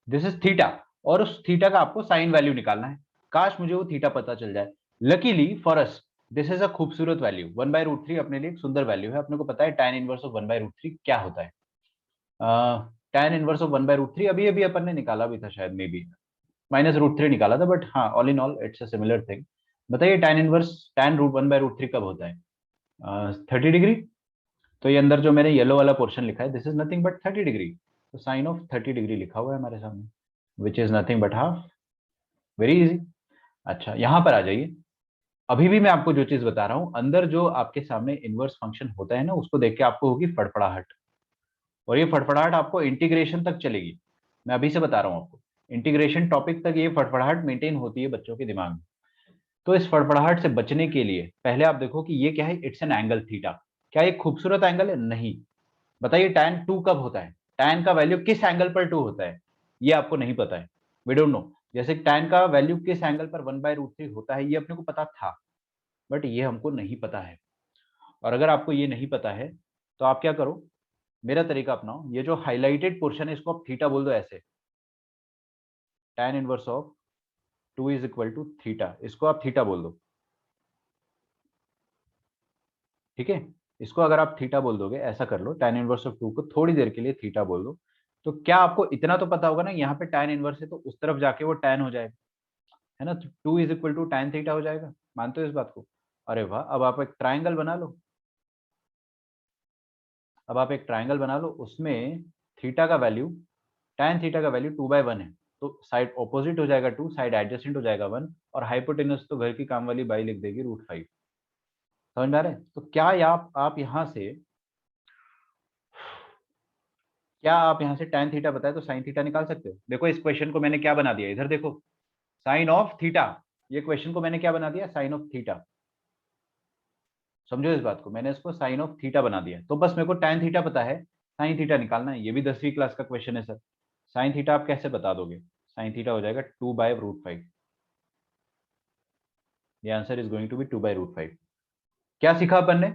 दिस इज थीटा, और उस थीटा का आपको साइन वैल्यू निकालना है। काश मुझे वो थीटा पता चल जाए। Luckily for us this is अ खूबसूरत वैल्यू। 1/√3 अपने लिए एक सुंदर वैल्यू है। अपने को पता है tan इनवर्स ऑफ 1/√3 क्या होता है। tan इनवर्स ऑफ 1/√3 अभी अभी अपन ने निकाला भी था शायद, मे बी -√3 निकाला था, बट हाँ, all in all it's a similar thing. बताइए tan इनवर्स, tan रूट 1/√3 कब होता है? 30 डिग्री। तो ये अंदर जो मैंने येलो वाला पोर्शन लिखा है, this is nothing but 30 degree. तो साइन ऑफ 30 डिग्री लिखा हुआ है हमारे सामने, which is nothing but half. Very easy. अच्छा, यहां पर आ जाइए। अभी भी मैं आपको जो चीज बता रहा हूं, अंदर जो आपके सामने इनवर्स फंक्शन होता है ना, उसको देख के आपको होगी फड़फड़ाहट। और ये फड़फड़ाहट आपको इंटीग्रेशन तक चलेगी। मैं अभी से बता रहा हूं आपको, इंटीग्रेशन टॉपिक तक ये फड़फड़ाहट मेंटेन होती है बच्चों के दिमाग में। तो इस फड़फड़ाहट से बचने के लिए पहले आप देखो कि ये क्या है। It's an angle theta. क्या ये खूबसूरत एंगल है? नहीं। बताइए tan 2 कब होता है? tan का वैल्यू किस एंगल पर 2 होता है? ये आपको नहीं पता है। We don't know. जैसे tan का वैल्यू किस एंगल पर 1/√3 होता है, ये अपने को पता था, बट ये हमको नहीं पता है। और अगर आपको ये नहीं पता है तो आप क्या करो, मेरा तरीका अपनाओ। ये जो हाईलाइटेड पोर्शन है इसको आप थीटा बोल दो ऐसे। tan inverse of 2 is equal to theta, इसको आप थीटा बोल दो। ठीक है, इसको अगर आप थीटा बोल दोगे, ऐसा कर लो, tan इनवर्स ऑफ 2 को थोड़ी देर के लिए थीटा बोल दो। तो क्या आपको इतना तो पता होगा ना, यहाँ पे tan इनवर्स है तो उस तरफ जाके वो tan हो जाएगा, है ना? तो 2 is equal to tan theta हो जाएगा। मानते हो इस बात को? अरे वाह, अब आप एक ट्राइंगल बना लो। अब आप एक ट्राइंगल बना लो, उसमें थीटा का वैल्यू, tan थीटा का वैल्यू 2/1 है। तो साइड ऑपोजिट हो जाएगा 2, साइड एडजेसेंट हो जाएगा 1, और हाइपोटेनस तो घर की काम वाली बाई लिख देगी √5। समझ में आ रहा है? तो क्या आप यहाँ से, क्या आप यहाँ से tan थीटा बताए तो sin थीटा निकाल सकते हो? देखो इस क्वेश्चन को मैंने क्या बना दिया, इधर देखो, साइन ऑफ थीटा। ये क्वेश्चन को मैंने क्या बना दिया? Sine of theta. समझो इस बात को, मैंने इसको साइन ऑफ थीटा बना दिया। तो बस मेरे को tan थीटा पता है, साइन थीटा निकालना है। ये भी 10वीं क्लास का क्वेश्चन है सर। साइन थीटा आप कैसे बता दोगे? साइन थीटा हो जाएगा 2/√5। ये answer is going to be 2/√5। क्या सीखा अपन ने?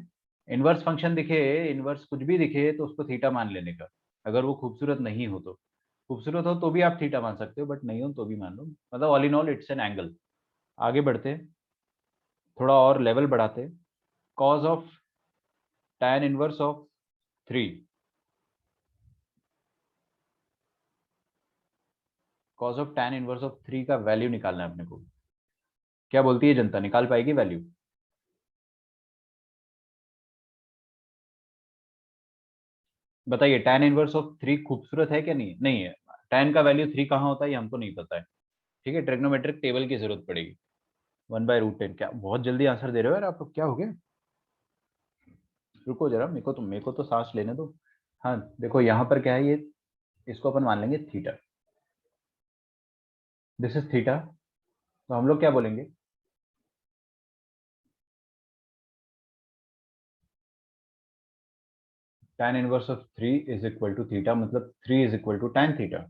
इनवर्स फंक्शन दिखे, इनवर्स कुछ भी दिखे तो उसको थीटा मान लेने का। अगर वो खूबसूरत नहीं हो तो, खूबसूरत हो तो भी आप थीटा मान सकते हो, बट नहीं हो तो भी मान लो। मतलब all in all it's an angle. आगे बढ़ते हैं, थोड़ा और लेवल बढ़ाते हैं। Cause of tan inverse of 3। Cause of tan inverse of 3 का वैल्यू निकालना है अपने को। क्या बोलती है जनता, निकाल पाएगी वैल्यू? बताइए, tan इनवर्स ऑफ 3 खूबसूरत है क्या? नहीं, नहीं है। tan का वैल्यू 3 कहाँ होता है ये हमको नहीं पता है। ठीक है, ट्रिग्नोमेट्रिक टेबल की जरूरत पड़ेगी। 1/√10। क्या बहुत जल्दी आंसर दे रहे हो यार आप लोग, क्या हो गया? रुको जरा, मेरे को तो सांस लेने दो। हाँ देखो, यहाँ पर क्या है ये, इसको अपन मान लेंगे थीटा। This is theta. तो हम लोग क्या बोलेंगे? tan inverse of 3 is equal to theta, मतलब 3 is equal to tan theta.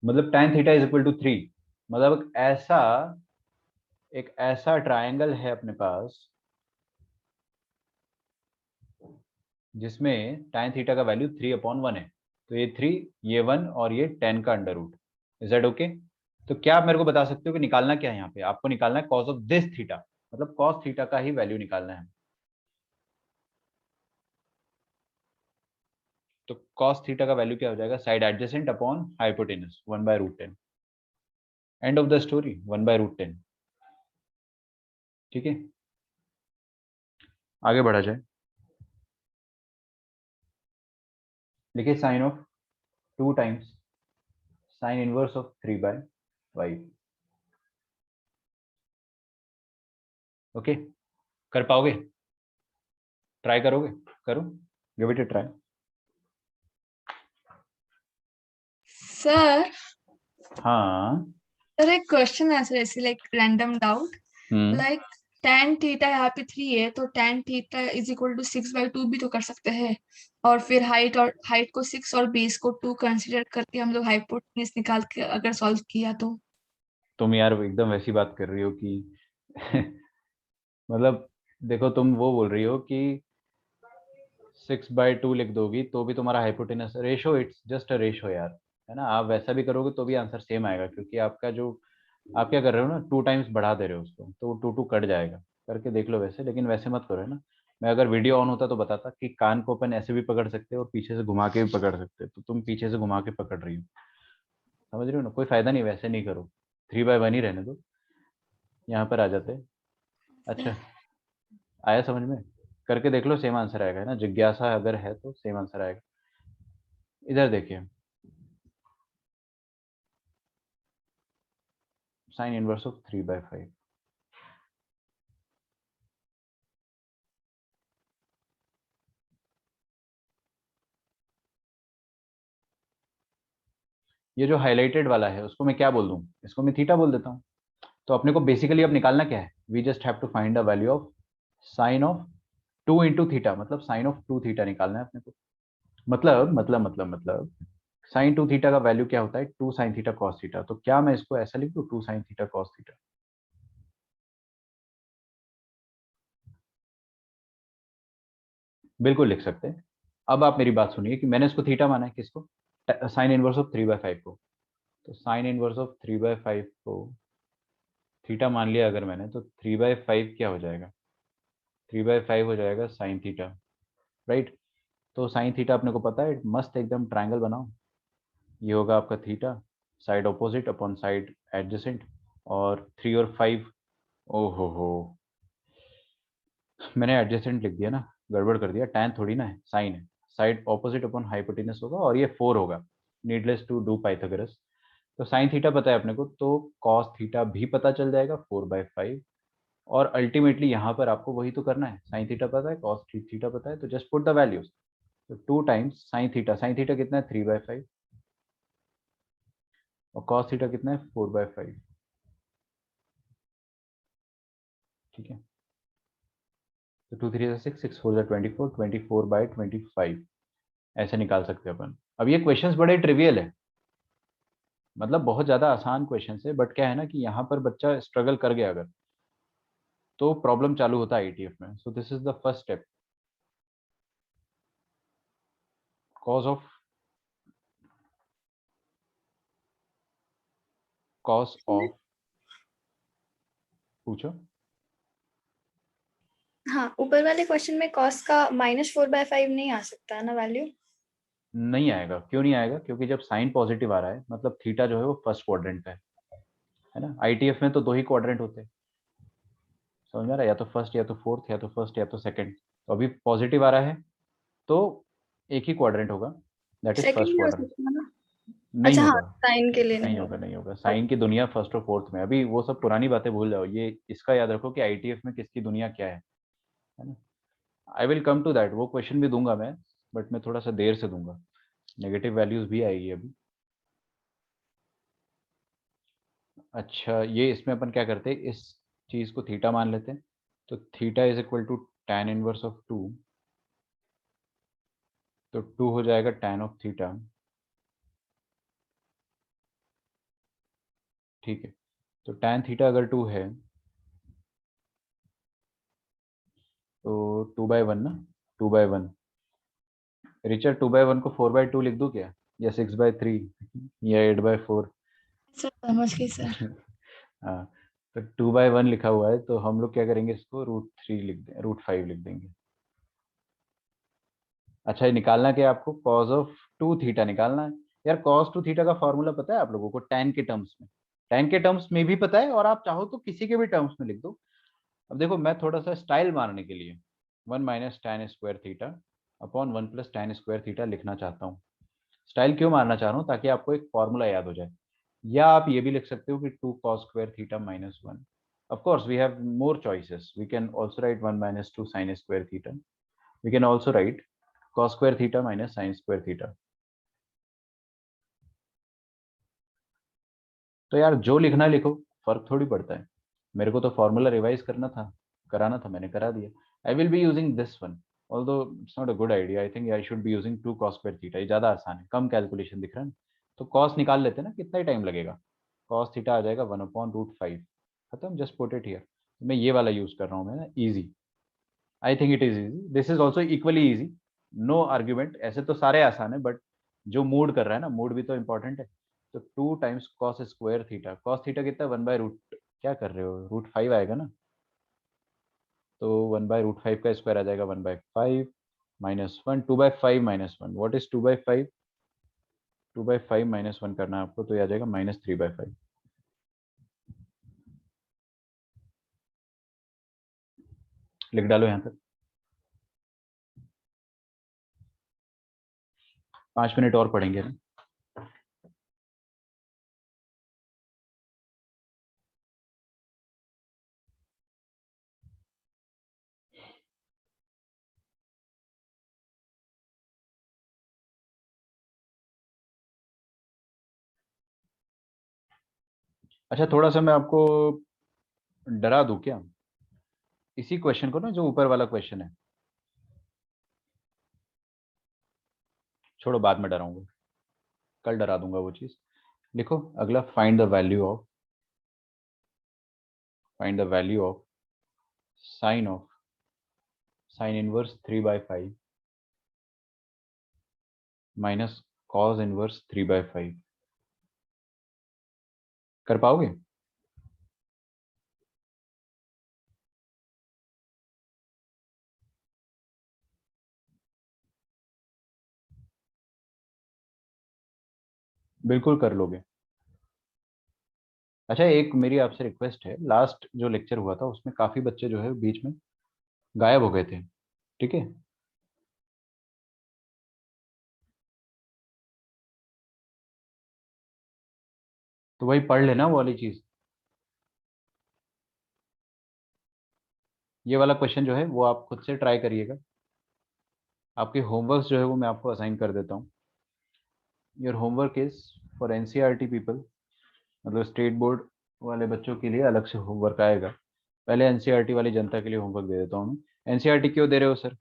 मतलब tan theta is equal to 3। मतलब एक ऐसा ट्रायंगल है अपने पास जिसमें tan थीटा का वैल्यू 3/1 है। तो ये 3, ये 1, और ये 10 का under root. Is that okay? तो क्या आप मेरे को बता सकते हो कि निकालना क्या है यहाँ पे? आपको निकालना है कॉस ऑफ दिस थीटा, मतलब कॉस थीटा का ही वैल्यू निकालना है। तो कॉस थीटा का वैल्यू क्या हो जाएगा? Side adjacent upon hypotenuse 1/√10। And of the story, 1/√10। ठीक है, आगे बढ़ा जाए। देखिए, sine of 2 times sine inverse of 3/√10 5। Okay, कर पाओगे? ट्राई करोगे? करो, give it a try. Sir हाँ। सर एक क्वेश्चन है सर, ऐसे like random doubt, like tan theta यहाँ पे 3 है, तो tan theta is equal to 6/2 भी तो कर सकते हैं, और फिर हाइट को 6 और बेस को 2 कंसीडर करके हम लोग हाइपोटेन्यूज निकाल के अगर सॉल्व किया तो। तुम यार एकदम वैसी बात कर रही हो कि मतलब देखो, तुम वो बोल रही हो कि 6/2 लिख दोगी तो भी तुम्हारा hypotenuse ratio, it's just a ratio यार, है ना। आप वैसा भी करोगे तो भी आंसर सेम आएगा, क्योंकि आपका जो आप क्या कर रहे हो ना, 2 टाइम्स बढ़ा दे रहे हो उसको, तो 2 कट जाएगा। करके देख लो वैसे, लेकिन वैसे मत करो, है ना। मैं अगर वीडियो ऑन होता तो बताता कि कान को अपन ऐसे भी पकड़ सकते हैं और पीछे से घुमा के भी पकड़ सकते हैं, तो तुम पीछे से घुमा के पकड़ रही हो, समझ रही हो ना। कोई फायदा नहीं, वैसे नहीं करो, 3/1 ही रहने दो। यहाँ पर आ जाते हैं। अच्छा, आया समझ में? करके देख लो, सेम आंसर आएगा, है ना। जिज्ञासा अगर है तो सेम आंसर आएगा। इधर देखिए, साइन इनवर्स ऑफ 3/5। ये जो हाईलाइटेड वाला है उसको मैं क्या बोल दूं, इसको मैं थीटा बोल देता हूँ। तो अपने को बेसिकली अब निकालना क्या है, we just have to find the value of sine of 2 into theta, मतलब साइन ऑफ 2 थीटा निकालना है अपने को। मतलब साइन 2 थीटा का वैल्यू क्या होता है, 2 साइन थीटा कॉस थीटा। तो क्या मैं इसको ऐसा लिख दूं, 2 साइन थीटा कॉस थीटा? बिल्कुल लिख सकते हैं। अब आप मेरी बात सुनिए कि मैंने इसको थीटा माना है, किसको, साइन इनवर्स ऑफ 3/5 को। तो साइन इनवर्स ऑफ 3/5 को थीटा मान लिया अगर मैंने, तो 3/5 क्या हो जाएगा, 3/5 हो जाएगा साइन थीटा, राइट। तो साइन थीटा अपने को पता है, मस्त एकदम ट्रायंगल बनाओ। ये होगा आपका theta, side opposite upon side adjacent, और 3 और 5, ओहो हो, मैंने एडजेसेंट लिख दिया ना, गड़बड़ कर दिया। टैन थोड़ी ना है, साइन है। साइड ऑपोजिट अपॉन हाइपोटेनस होगा, और ये 4 होगा, नीडलेस टू डू पाइथागोरस। तो साइन थीटा पता है अपने को, तो कॉस थीटा भी पता चल जाएगा 4/5। और अल्टीमेटली यहाँ पर आपको वही तो करना है, साइन थीटा पता है, कॉस थीटा पता है, तो जस्ट पुट द वैल्यूज। तो 2 टाइम्स साइन थीटा कितना है, 3/5, और कॉस थीटा कितना है, 4/5। ठीक है, तो 2 3 6, 6 4 24, 24/25 ऐसे निकाल सकते हैं अपन। अब ये क्वेश्चंस बड़े ट्रिवियल है, मतलब बहुत ज्यादा आसान क्वेश्चन है, बट क्या है ना कि यहाँ पर बच्चा स्ट्रगल कर गया अगर, तो प्रॉब्लम चालू होता है आईटीएफ में। So this is the first step, cause of पूछो। हाँ, ऊपर वाले क्वेश्चन में कॉस का -4/5 नहीं आ सकता है ना वैल्यू? नहीं आएगा, क्यों नहीं आएगा, क्योंकि जब साइन पॉजिटिव आ रहा है मतलब थीटा जो है वो फर्स्ट क्वाड्रेंट पे है ना। आईटीएफ में तो 2 ही क्वाड्रेंट होते हैं, समझ में आ रहा है, या तो फर्स्ट या तो फोर्थ, या तो फर्स्ट या तो सेकंड। तो अभी पॉजिटिव आ रहा है तो एक ही क्वाड्रेंट होगा, दैट इज सेकंड फर्स्ट भी हो क्वाड्रेंट। सकता है ना? नहीं अच्छा हाँ, होगा, साइन के लिए नहीं नहीं होगा, होगा। नहीं होगा। साइन की दुनिया फर्स्ट और फोर्थ में, अभी वो सब पुरानी बातें भूल जाओ, ये इसका याद रखो कि आईटीएफ में किसकी दुनिया क्या है ना। I will come to that, वो क्वेश्चन भी दूंगा मैं, बट मैं थोड़ा सा देर से दूंगा, नेगेटिव वैल्यूज भी आएगी अभी। अच्छा, ये इसमें अपन क्या करते हैं, इस चीज को थीटा मान लेते हैं। तो theta is equal to tan inverse of 2, तो 2 हो जाएगा tan ऑफ थीटा। ठीक है, तो tan थीटा अगर 2 है तो 2/1 ना, 2/1। रिचर 2/1 को 4/2 लिख दूं क्या, या 6/3, या 8/4? सर समझ गई सर। हाँ, तो 2/1 लिखा हुआ है, तो हम लोग क्या करेंगे, इसको √3 लिख दें, √5 लिख देंगे। अच्छा, ये निकालना क्या है आपको, कॉज ऑफ 2 थीटा निकालना है। यार कॉस 2 थीटा का फॉर्मूला पता है आप लोगों को, टैन के टर्म्स में, टैन के टर्म्स में भी पता है, और आप चाहो तो किसी के भी टर्म्स में लिख दो। अब देखो, मैं थोड़ा सा स्टाइल मारने के लिए 1 - tan square theta upon 1 + tan square theta लिखना चाहता हूँ। स्टाइल क्यों मारना चाह रहा हूँ, ताकि आपको एक फॉर्मूला याद हो जाए। या आप ये भी लिख सकते हो कि 2 cos square theta minus 1. Of course, we have more choices. We can also write 1 minus 2 sin square theta. We can also write cos square theta minus sin square theta. तो यार जो लिखना लिखो, फर्क थोड़ी पड़ता है. मेरे को तो फॉर्मूला रिवाइज कराना था, मैंने करा दिया. आई will be using this one, although it's not a good idea. I think I should be using 2 cos square theta. ये ज्यादा आसान है, कम कैलकुलेशन दिख रहा है ना. तो cos निकाल लेते हैं ना, कितना ही टाइम लगेगा. cos थीटा आ जाएगा 1/√5. खत्म, जस्ट पुट इट हियर. मैं ये वाला यूज कर रहा हूँ मैं, easy. I think it is easy. This is also equally easy. No argument. ऐसे तो सारे आसान है, बट जो मूड कर रहा है ना, मूड भी तो इम्पोर्टेंट है. तो 2 times cos square theta. cos theta कितना है? 1/√. क्या कर रहे हो, √5 आएगा ना. तो 1/√5 का स्क्वायर आ जाएगा 1/5 minus 1. 2/5 minus 1. What is 2/5? 2/5 minus 1 करना है आपको, तो ये आ जाएगा -3/5. लिख डालो यहाँ तक. 5 मिनट और पढ़ेंगे ना. अच्छा, थोड़ा सा मैं आपको डरा दूं क्या? इसी क्वेश्चन को ना, जो ऊपर वाला क्वेश्चन है, छोड़ो, बाद में डराऊंगा. कल डरा दूंगा वो चीज. लिखो अगला. Find the value of sine inverse 3/5 minus cos inverse 3/5. कर पाओगे? बिल्कुल कर लोगे. अच्छा, एक मेरी आपसे रिक्वेस्ट है. लास्ट जो लेक्चर हुआ था उसमें काफी बच्चे जो है बीच में गायब हो गए थे. ठीक है? तो वही पढ़ लेना वो वाली चीज. ये वाला क्वेश्चन जो है वो आप खुद से ट्राई करिएगा. आपके होमवर्क जो है वो मैं आपको असाइन कर देता हूँ. Your homework is for NCERT people. मतलब स्टेट बोर्ड वाले बच्चों के लिए अलग से होमवर्क आएगा. पहले एनसीईआरटी वाली जनता के लिए होमवर्क दे देता हूँ. एनसीईआरटी क्यों दे रहे हो सर?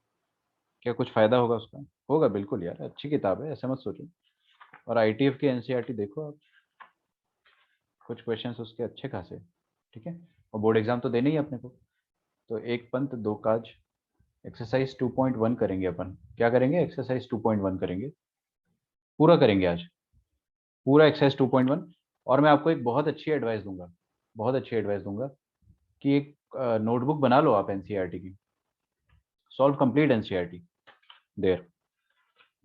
क्या कुछ फायदा होगा उसका? होगा बिल्कुल यार, अच्छी किताब है, ऐसा मत सोचो. और आईटीएफ की एनसीईआरटी देखो आप, कुछ क्वेश्चंस उसके अच्छे खासे. ठीक है? और बोर्ड एग्जाम तो देना ही है अपने को. तो एक पंथ दो काज. एक्सरसाइज 2.1 करेंगे अपन. क्या करेंगे? एक्सरसाइज 2.1 करेंगे. पूरा करेंगे आज, पूरा एक्सरसाइज 2.1. और मैं आपको एक बहुत अच्छी एडवाइस दूंगा, कि एक नोटबुक बना लो आप एनसीईआरटी की. Solve complete NCERT there.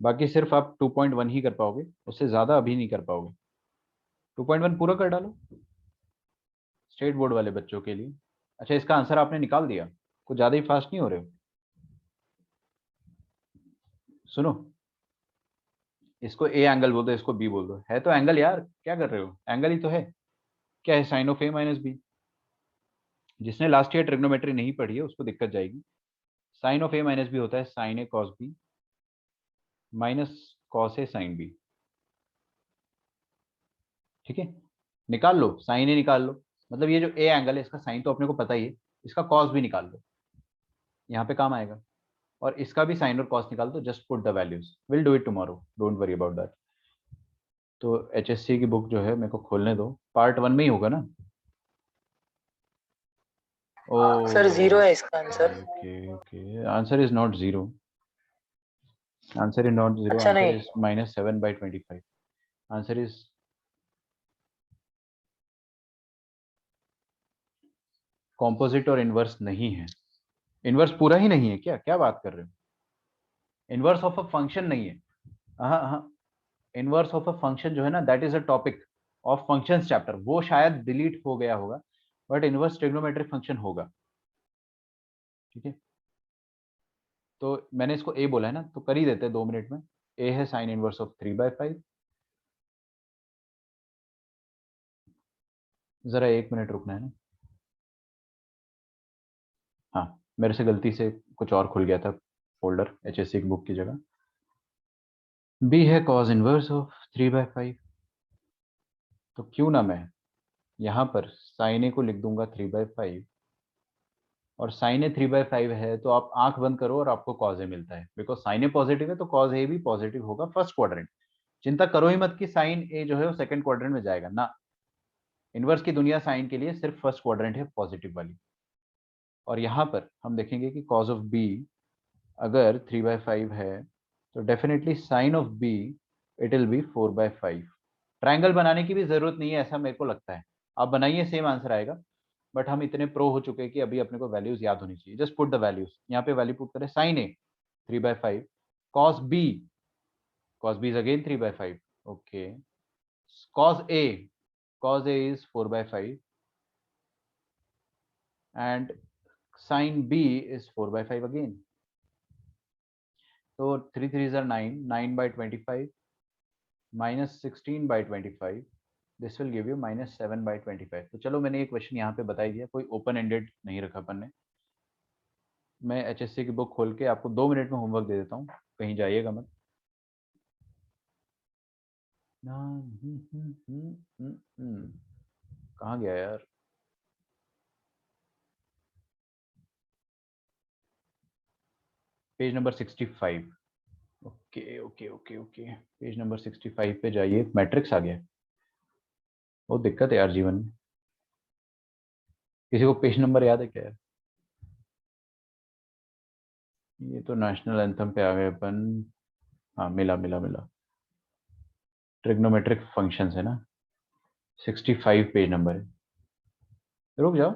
बाकी सिर्फ आप 2.1 ही कर पाओगे, उससे ज्यादा अभी नहीं कर पाओगे. 2.1 पूरा कर डालो स्टेट बोर्ड वाले बच्चों के लिए. अच्छा, इसका आंसर आपने निकाल दिया? कुछ ज्यादा ही फास्ट नहीं हो रहे हो? सुनो, इसको ए एंगल बोल दो, इसको बी बोल दो. है तो एंगल यार, क्या कर रहे हो? एंगल ही तो है. क्या है? Sine of A minus B. जिसने लास्ट ईयर ट्रिग्नोमेट्री नहीं पढ़ी है उसको दिक्कत जाएगी. Sine of A minus B होता है sine A cos B minus cos A sine B. ठीक है? निकाल लो, साइन ए निकाल लो. मतलब ये जो ए एंगल है इसका साइन तो अपने को पता ही है, इसका कॉस भी निकाल लो, यहाँ पे काम आएगा. और इसका भी साइन और कॉस निकाल दो. Just put the values. Will do it tomorrow, don't worry about that. तो एचएससी की बुक जो है मेरे को खोलने दो. पार्ट 1 में ही होगा ना? सर ओ 0 है इसका answer. Okay okay. Answer is not 0. Answer is not 0. अच्छा आंसर नहीं. इज -7/25. आंसर इज कॉम्पोजिट और इनवर्स नहीं है. इनवर्स पूरा ही नहीं है क्या? क्या बात कर रहे हो? इनवर्स ऑफ अ फंक्शन नहीं है. हाँ हाँ. इनवर्स ऑफ अ फंक्शन जो है ना, that is a topic of functions chapter. वो शायद डिलीट हो गया होगा, बट इनवर्स ट्रिग्नोमेट्रिक फंक्शन होगा. ठीक है? तो मैंने इसको ए बोला है ना, तो कर ही देते हैं 2 मिनट में. ए है साइन इनवर्स ऑफ 3/5. जरा 1 मिनट रुकना है ना। हाँ, मेरे से गलती से कुछ और खुल गया था फोल्डर, HSC की बुक की जगह। बी है कॉज इनवर्स ऑफ 3/5। तो क्यों ना मैं यहाँ पर साइन ए को लिख दूंगा 3/5, और साइन ए 3/5 है तो आप आंख बंद करो और आपको कॉज ए मिलता है, बिकॉज साइन ए पॉजिटिव है तो कॉज ए भी पॉजिटिव होगा फर्स्ट क्वाड्रेंट। चिंता करो ही मत कि साइन ए जो है वो सेकंड क्वाड्रेंट में जाएगा ना। इनवर्स की दुनिया साइन के लिए सिर्फ फर्स्ट क्वाड्रेंट है पॉजिटिव वाली। और यहाँ पर हम देखेंगे कि कॉज ऑफ बी अगर 3/5 है तो definitely sine of B it will be 4/5। Triangle बनाने की भी जरूरत नहीं है ऐसा मेरे को लगता है, आप बनाइए सेम आंसर आएगा। बट हम इतने प्रो हो चुके हैं कि अभी अपने को वैल्यूज याद होनी चाहिए। जस्ट पुट द वैल्यूज, यहाँ पे वैल्यू पुट करें। Sine A 3/5, cos B is again 3/5। Okay, cos A is 4/5 and sine B is 4/5 again. तो 3 3s are 9, 9/25 minus 16/25, this will give you -7/25। तो चलो मैंने ये क्वेश्चन यहाँ पे बता ही दिया, कोई ओपन एंडेड नहीं रखा अपन ने। मैं HSC की बुक खोल के आपको 2 मिनट में होमवर्क दे देता हूँ, कहीं जाइएगा मत। कहाँ गया यार? Page number 65। Okay okay okay okay, page number 65 पे जाइए। मैट्रिक्स आ गया, बहुत दिक्कत है यार जीवन में। किसी को पेज नंबर याद है क्या यार? ये तो नेशनल एंथम पे आ गए अपन। हाँ, मिला मिला मिला। ट्रिग्नोमेट्रिक फंक्शंस है ना, 65 पेज नंबर है। रुक जाओ,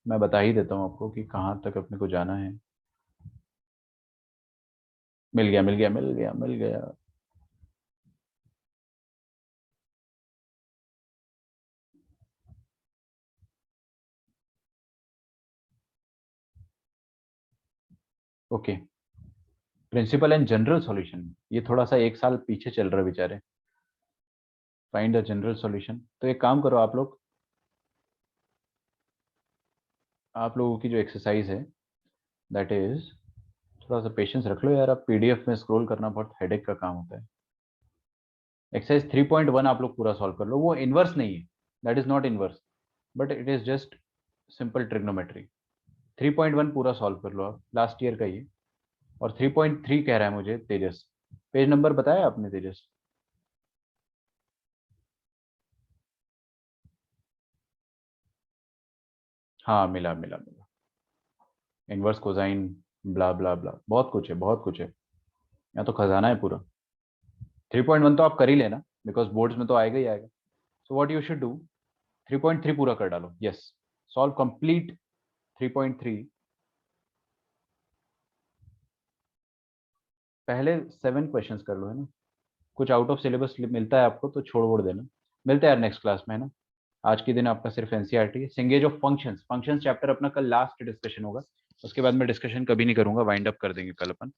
मैं बता ही देता हूँ आपको कि कहाँ तक अपने को जाना है। मिल गया मिल गया मिल गया मिल गया। Okay, principal and general solution, ये थोड़ा सा एक साल पीछे चल रहा है बेचारे। Find the general solution. तो एक काम करो आप लोगों की जो एक्सरसाइज है दैट इज, थोड़ा सा पेशेंस रख लो यार। आप PDF में स्क्रॉल करना बहुत हेडेक का काम होता है। एक्सरसाइज 3.1 आप लोग पूरा सॉल्व कर लो। वो इनवर्स नहीं है, that is not inverse, but it is just simple trigonometry. 3.1 पूरा सॉल्व कर लो आप, लास्ट ईयर का ये। और 3.3 कह रहा है मुझे तेजस। पेज नंबर बताया आपने तेजस? हाँ, मिला मिला मिला। इनवर्स कोसाइन ब्ला ब्ला ब्ला, बहुत कुछ है बहुत कुछ है, यहाँ तो खजाना है पूरा। 3.1 तो आप कर ही लेना, बिकॉज बोर्ड्स में तो आएगा ही आएगा। So what you should do, 3.3 पूरा कर डालो। Yes, solve complete 3.3। पहले 7 क्वेश्चंस कर लो है ना। कुछ आउट ऑफ सिलेबस मिलता है आपको तो छोड़ वोड़ देना। मिलते हैं यार नेक्स्ट क्लास में है ना। आज के दिन आपका सिर्फ NCERT है। सिंगेज ऑफ फंक्शंस, फंक्शंस चैप्टर अपना कल लास्ट डिस्कशन होगा। उसके बाद मैं डिस्कशन कभी नहीं करूंगा, वाइंड अप कर देंगे कल अपन।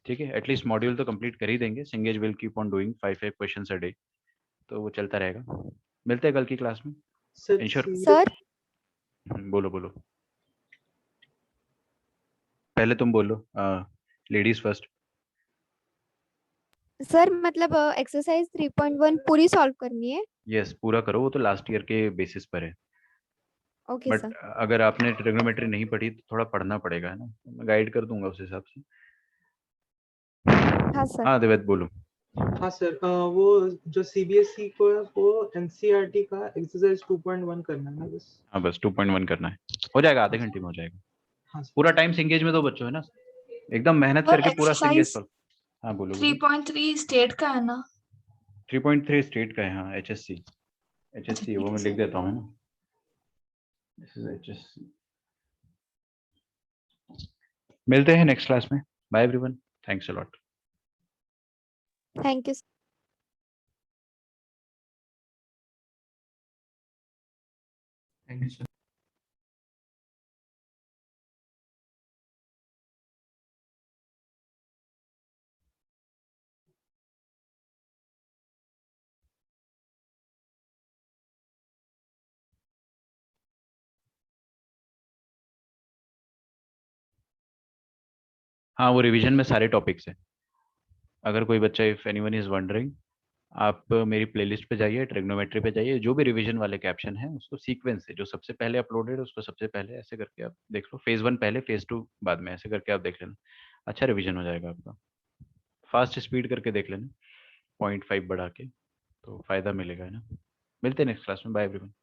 ठीक है, एटलीस्ट मॉड्यूल तो कंप्लीट कर ही देंगे। सिंगेज will keep on doing 5 questions a day, तो वो चलता रहेगा। मिलते हैं कल की क्लास में। Sir ensure. सर बोलो बोलो, पहले तुम बोलो, लेडीज फर्स्ट। सर मतलब एक्सरसाइज 3.1 पूरी सॉल्व करनी है। यस, पूरा करो, वो तो लास्ट ईयर के बेसिस पर है। Okay but sir. अगर आपने ट्रिग्नोमेट्री नहीं पढ़ी तो थोड़ा पढ़ना पड़ेगा है ना, मैं गाइड कर दूंगा उस हिसाब से। हाँ सर। हाँ देवेद बोलो। हाँ सर, वो जो CBSE को है वो NCERT का एक्सरसाइज 2.1 करना है ना बस। हाँ बस 2.1 करना है, हो जाएगा, आधे घंटे में हो जाएगा। हाँ सर। पूरा टाइम सिंगेज में दो बच्चों है ना, एकदम मेहनत और करके पूरा सिंगेज एक्सरसाइज पर। हाँ बोलो बोलो। 3.3 स्टेट का है ना? 3.3 स्टेट का है, हाँ HSC। अच्छा HSC ठीक वो है मैं लिख सर। देता हूँ है ना, दिस इज HSC। मिलते हैं नेक्स्ट क्लास में। Bye everyone, thanks a lot. Thank you. Thank you sir. हाँ वो रिवीजन में सारे टॉपिक्स हैं। अगर कोई बच्चा, इफ एनीवन इज वंडरिंग, आप मेरी प्लेलिस्ट पे जाइए, ट्रिग्नोमेट्री पे जाइए, जो भी रिवीजन वाले कैप्शन है उसको सीक्वेंस से, जो सबसे पहले अपलोडेड है उसको सबसे पहले ऐसे करके आप देख लो, फेज 1 पहले, फेज 2 बाद में, ऐसे करके आप देख लेना, अच्छा रिवीजन हो जाएगा आपका। फास्ट स्पीड करके देख लेना, 0.5 बढ़ा के, तो फायदा मिलेगा, है ना। मिलते हैं नेक्स्ट क्लास में, बाय एवरीवन।